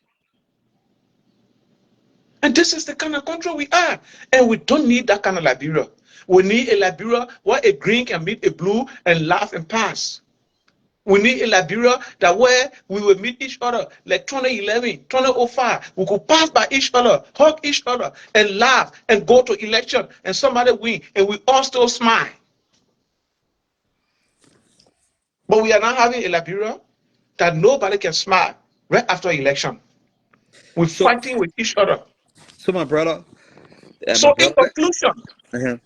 And this is the kind of country we are. And we don't need that kind of Liberia. We need a Liberia where a green can meet a blue and laugh and pass. We need a Liberia that where we will meet each other like 2011, 2005. We could pass by each other, hug each other, and laugh and go to election and somebody win and we all still smile. But we are not having a Liberia that nobody can smile right after election. We're fighting with each other. So my brother, So in conclusion, uh-huh.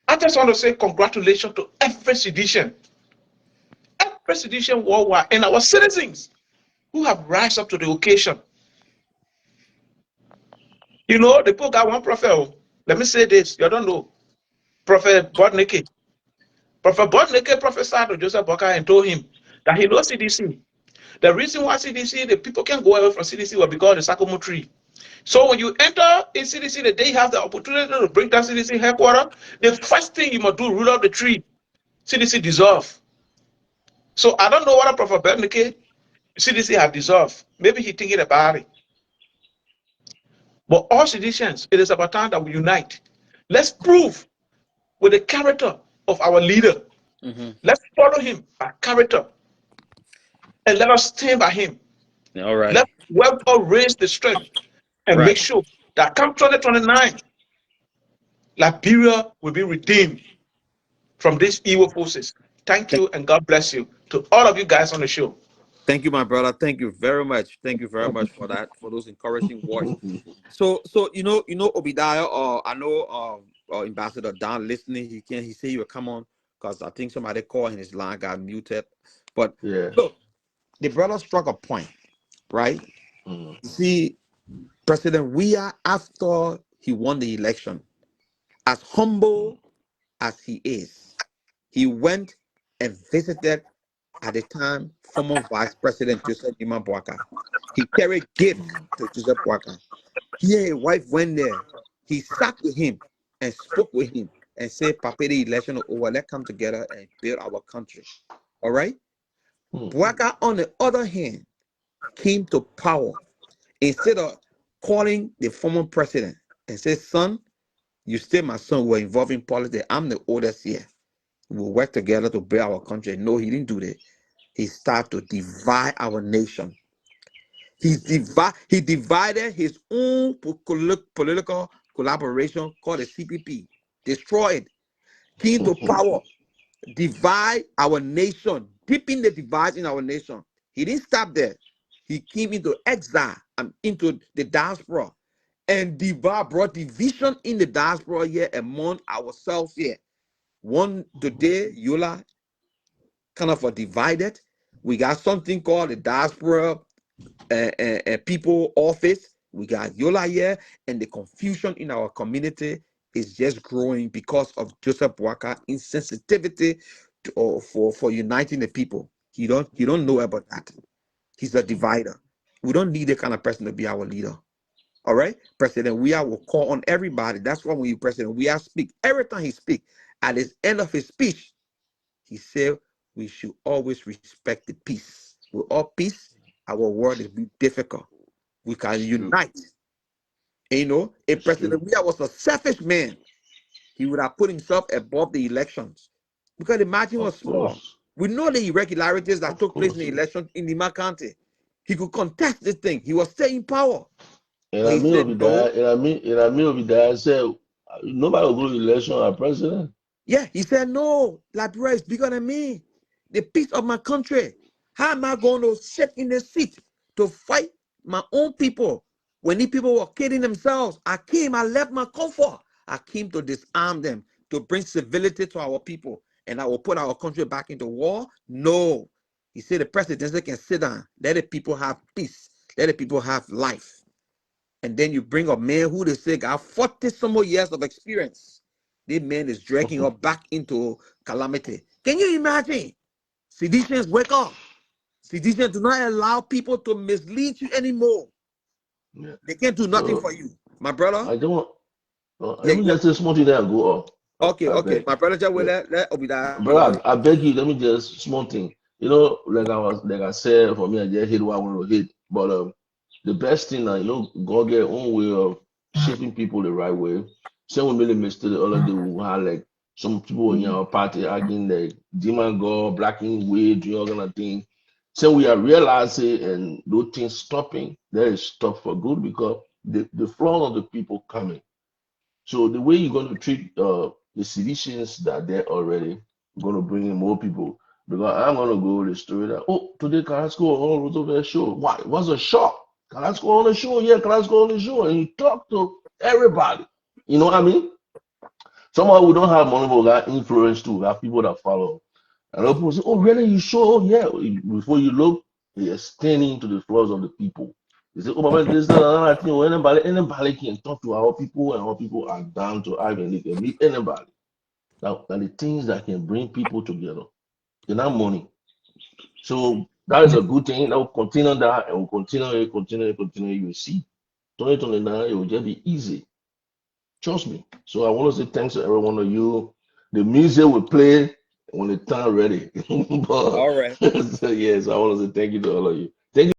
I just want to say congratulations to every sedition worldwide, and our citizens who have rise up to the occasion. You know, the people got one prophet. Oh, let me say this. You don't know. Prophet Bodnike. Prophet Bodnike prophesied to Joseph Boca and told him that he knows CDC. The reason why CDC, the people can go away from CDC was because of the Sycamore tree. So when you enter in CDC, the day you have the opportunity to bring down CDC headquarters, the first thing you must do, root out the tree. CDC dissolve. So I don't know what Prophet Bodnike CDC have dissolved. Maybe he thinking about it. But all citizens, it is about time that we unite. Let's prove with the character of our leader. Mm-hmm. Let's follow him by character and let us stand by him. All right. Let well raise the strength and make Right. sure that come 2029, Liberia will be redeemed from these evil forces. Thank Thank, you and God bless you to all of you guys on the show. thank you, my brother. Thank you very much. Thank you very much for that, for those encouraging words. So Obadiah, I know Ambassador Don listening. He said he would come on because I think somebody called and his line got muted. But Yeah. look, the brother struck a point, right? Mm. You see, President Weah, after he won the election, as Mm. humble as he is, he went and visited at the time former Vice President Joseph Nima Boakai. He carried gifts to Joseph Boakai. He and his wife went there. He sat with him and spoke with him and said, Papa, the election is over. Let's come together and build our country. All right? Mm. Boakai, on the other hand, came to power instead of calling the former president and said, son, you still my son. We're involved in politics. I'm the oldest here. We'll work together to build our country. No, he didn't do that. He started to divide our nation. He divided his own political collaboration called the CPP, destroyed, came to power, divide our nation, deepen the divide in our nation. He didn't stop there. He came into exile and into the diaspora and brought division in the diaspora here among ourselves here. One today, Yola kind of divided. We got something called the diaspora people office. We got Yola here, and the confusion in our community is just growing because of Joseph Boakai insensitivity for uniting the people. You don't know about that. He's a divider. We don't need that kind of person to be our leader. All right, President Weah will call on everybody. That's why when you President Weah speak, every time he speak, at the end of his speech, he said we should always respect the peace. With all peace, our world is be difficult. We can True. unite. And, if It's true. President Weah was a selfish man, he would have put himself above the elections. Because the margin was Of small. course. We know the irregularities that Of took place in the course. election in Lima County. He could contest this thing. He was still in power. And But I he mean, said no. Obi Daya said, nobody will go to election as president. Yeah, he said, no, Liberia is bigger than me. The peace of my country. How am I going to sit in the seat to fight my own people when these people were killing themselves? I left my comfort. I came to disarm them, to bring civility to our people, and I will put our country back into war? No. He said the presidency can sit down, let the people have peace, let the people have life. And then you bring a man who they say got 40 some more years of experience. This man is dragging us back into calamity. Can you imagine? Seditionists, wake up. Seditionists do not allow people to mislead you anymore. Yeah. They can't do nothing So for you. My brother? I don't. Yeah, Let me just say small thing that I go off. okay, I okay. beg. My brother just will Yeah. let Obadiah go Brother, ahead. I beg you, let me just small thing. Like I said, for me, I just hit what I want to hit. But the best thing, God get own way of shaping people the right way. Same we made a mistake the other day. We had like some people in our party arguing like demon God, black and weed, doing all kind of thing. So we are realizing and those things stopping. There is stop for good because the flow of the people coming. So the way you're going to treat the citizens that there already, going to bring in more people. Because I'm going to go with the story that, oh, today Carrasco on Roosevelt show. Why? It was a shock. Carrasco on the show. Yeah, Carrasco on the show. And you talk to everybody. You know what I mean? Somehow we don't have money, but we got influence too. We have people that follow. And other people say, "Oh, really? You sure? Oh, yeah." Before you look, they are standing to the floors of the people. They say, "Oh, but this, another thing. Anybody can talk to our people, and our people are down to earth, and they can meet anybody." Now, the things that can bring people together. They're not money. So that is a good thing. That will continue that, and we'll continue. You will see. 2029, it will just be easy. Trust me. So I want to say thanks to every one of you. The music will play when the time ready. But All right. so yes, I want to say thank you to all of you. Thank you.